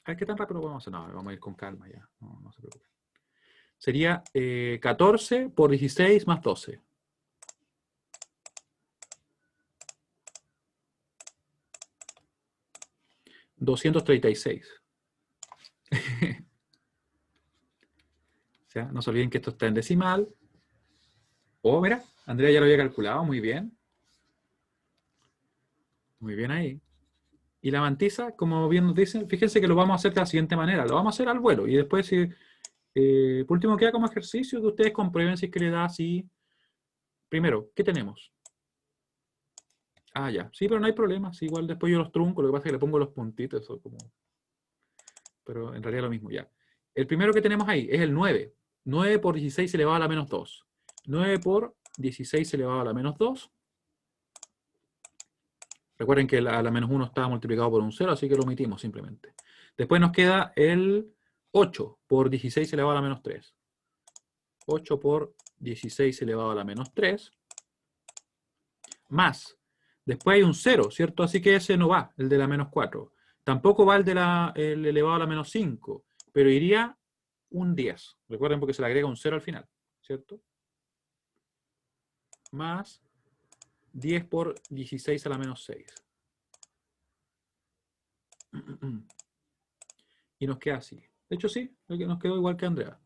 A ver, ¿qué tan rápido lo podemos hacer? No, vamos a ir con calma ya. No se preocupen. Sería 14 por 16 más 12. $236. O sea, no se olviden que esto está en decimal. Oh, mira, Andrea ya lo había calculado, muy bien. Muy bien ahí. Y la mantisa, como bien nos dicen, fíjense que lo vamos a hacer de la siguiente manera. Lo vamos a hacer al vuelo. Y después, por último, queda como ejercicio que ustedes comprueben si es que le da así. Primero, ¿qué tenemos? Ah, ya. Sí, pero no hay problema. Sí, igual después yo los trunco. Lo que pasa es que le pongo los puntitos. Eso como... Pero en realidad es lo mismo, ya. El primero que tenemos ahí es el 9. 9 por 16 elevado a la menos 2. 9 por 16 elevado a la menos 2. Recuerden que a la menos 1 estaba multiplicado por un 0, así que lo omitimos simplemente. Después nos queda el 8 por 16 elevado a la menos 3. 8 por 16 elevado a la menos 3. Más. Después hay un 0, ¿cierto? Así que ese no va, el de la menos 4. Tampoco va el elevado a la menos 5, pero iría un 10. Recuerden porque se le agrega un 0 al final, ¿cierto? Más 10 por 16 a la menos 6. Y nos queda así. De hecho, sí, nos quedó igual que Andrea.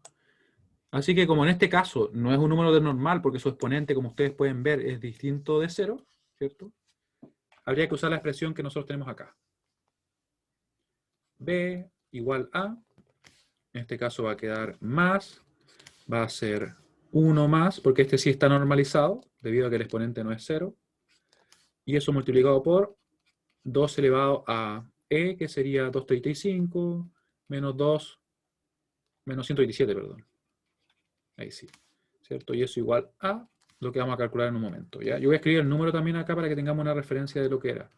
Así que como en este caso no es un número de normal, porque su exponente, como ustedes pueden ver, es distinto de 0, ¿cierto? Habría que usar la expresión que nosotros tenemos acá. B igual a, en este caso va a quedar más, va a ser 1 más, porque este sí está normalizado, debido a que el exponente no es 0. Y eso multiplicado por 2 elevado a e, que sería 235, menos 2, menos 127, perdón. Ahí sí, ¿cierto? Y eso igual a lo que vamos a calcular en un momento, ¿ya? Yo voy a escribir el número también acá para que tengamos una referencia de lo que era.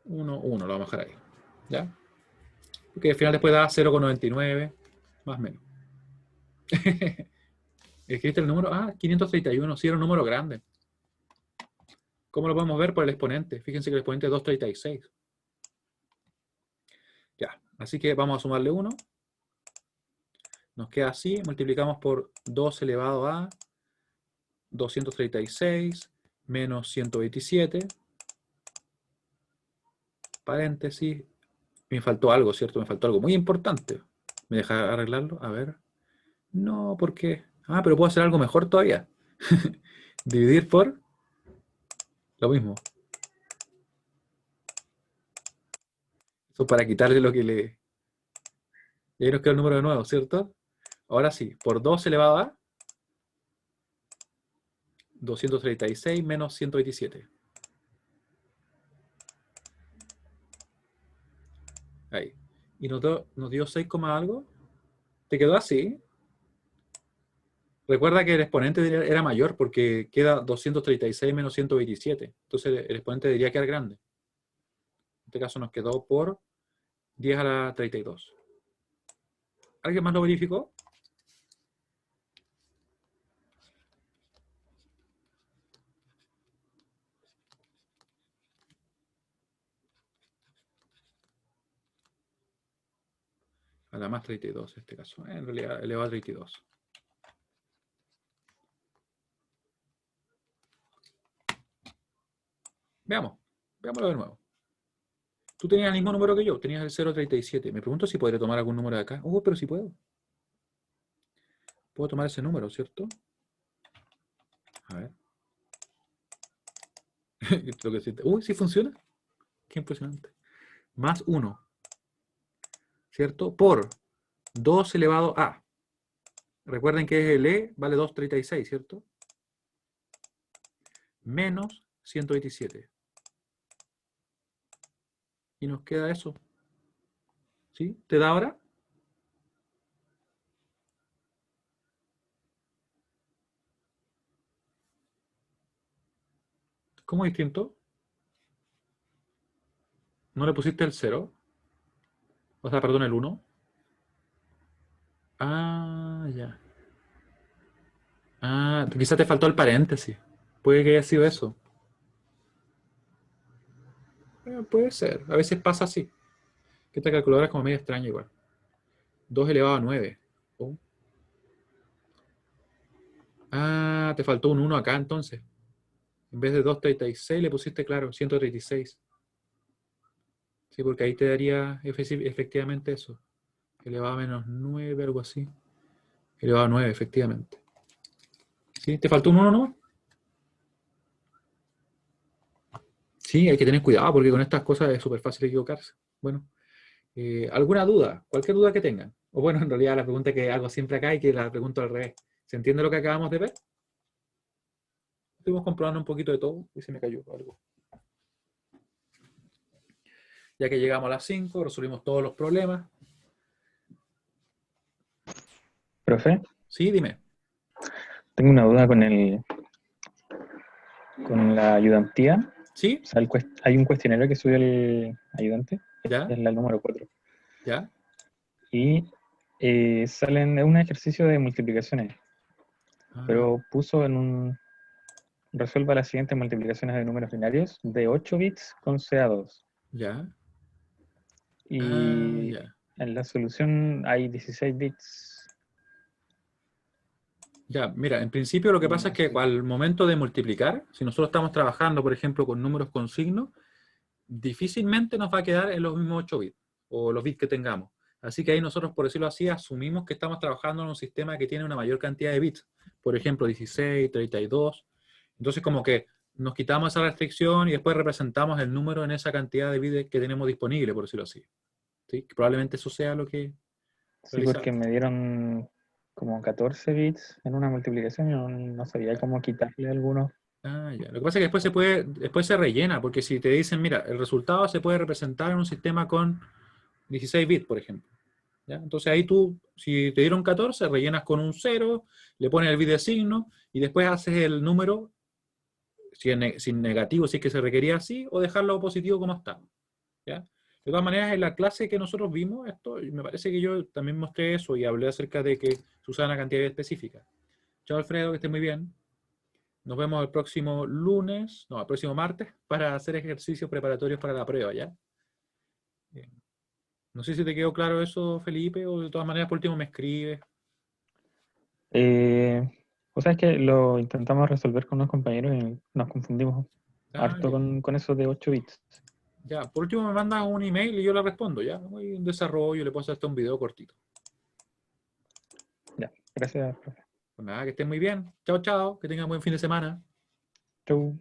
1, 1, lo vamos a dejar ahí, ¿ya? Porque al final después da 0,99, más o menos. ¿Escribiste el número? Ah, 531, sí, era un número grande. ¿Cómo lo podemos ver? Por el exponente. Fíjense que el exponente es 236. Ya, así que vamos a sumarle 1. Nos queda así, multiplicamos por 2 elevado a 236 menos 127. Paréntesis. Me faltó algo, ¿cierto? Me faltó algo muy importante. ¿Me deja arreglarlo? A ver. No, ¿por qué? Ah, pero puedo hacer algo mejor todavía. Dividir por lo mismo. Eso para quitarle lo que le... Y ahí nos queda el número de nuevo, ¿cierto? Ahora sí, por 2 elevado a 236 menos 127. Ahí. Y nos dio 6, algo. ¿Te quedó así? Recuerda que el exponente era mayor porque queda 236 menos 127. Entonces el exponente debería quedar grande. En este caso nos quedó por 10 a la 32. ¿Alguien más lo verificó? A la más 32 en este caso. En realidad elevado a 32. Veamos. Veámoslo de nuevo. Tú tenías el mismo número que yo. Tenías el 0,37. Me pregunto si podré tomar algún número de acá. Pero sí puedo. Puedo tomar ese número, ¿cierto? A ver. Sí funciona. Qué impresionante. Más 1. ¿Cierto? Por 2 elevado a. Recuerden que el E vale 2,36, ¿cierto? Menos 127. Y nos queda eso. ¿Sí? ¿Te da ahora? ¿Cómo distinto? ¿No le pusiste el 0? O sea, perdón, el 1. Ah, ya. Ah, quizás te faltó el paréntesis. Puede que haya sido eso. Puede ser. A veces pasa así. Que esta calculadora es como medio extraña igual. 2 elevado a 9. Oh. Ah, te faltó un 1 acá entonces. En vez de 236 le pusiste, claro, 136. Sí, porque ahí te daría efectivamente eso. Elevado a menos 9, algo así. Elevado a 9, efectivamente. ¿Sí? ¿Te faltó un 1 nomás? Sí, hay que tener cuidado porque con estas cosas es súper fácil equivocarse. Bueno, ¿alguna duda? Cualquier duda que tengan. O bueno, en realidad la pregunta que hago siempre acá y que la pregunto al revés. ¿Se entiende lo que acabamos de ver? Estuvimos comprobando un poquito de todo y se me cayó algo. Ya que llegamos a las 5, resolvimos todos los problemas. Profe, Sí, dime. tengo una duda con la ayudantía. ¿Sí? O sea, hay un cuestionario que subió el ayudante, ¿Ya? es la número 4. ¿Ya? Y salen, es un ejercicio de multiplicaciones, Ah, pero puso resuelva las siguientes multiplicaciones de números binarios de 8 bits con CA2. ya. Ah, Y ya. en la solución hay 16 bits. Ya, mira, en principio lo que Y pasa es no que sé. al momento de multiplicar, si nosotros estamos trabajando, por ejemplo, con números con signo, difícilmente nos va a quedar en los mismos 8 bits o los bits que tengamos. Así que ahí nosotros, por decirlo así, asumimos que estamos trabajando en un sistema que tiene una mayor cantidad de bits. Por ejemplo, 16, 32. Entonces, como que nos quitamos esa restricción y después representamos el número en esa cantidad de bits que tenemos disponible, por decirlo así. ¿Sí? Probablemente eso sea lo que Sí, realizamos. porque me dieron como 14 bits en una multiplicación y no sabía cómo quitarle algunos. Ah, ya. Lo que pasa es que después se rellena, porque si te dicen, mira, el resultado se puede representar en un sistema con 16 bits, por ejemplo. ¿Ya? Entonces ahí tú, si te dieron 14, rellenas con un 0, le pones el bit de signo y después haces el número sin negativo, si es que se requería así, o dejarlo positivo como está. ¿Ya? De todas maneras, en la clase que nosotros vimos, esto, y me parece que yo también mostré eso y hablé acerca de que se usaba una cantidad específica. Chao, Alfredo, que esté muy bien. Nos vemos el próximo lunes, no, el próximo martes, para hacer ejercicios preparatorios para la prueba, ¿ya? Bien. No sé si te quedó claro eso, Felipe, o de todas maneras por último me escribes. Eh, o sea, es que lo intentamos resolver con unos compañeros y nos confundimos Ah, harto ya. con eso de 8 bits. Ya, por último me mandas un email y yo le respondo, ¿ya? Voy en desarrollo, le puedo hacer hasta un video cortito. Ya, gracias, profe. Pues nada, que estén muy bien. Chao, chao, que tengan buen fin de semana. Chau.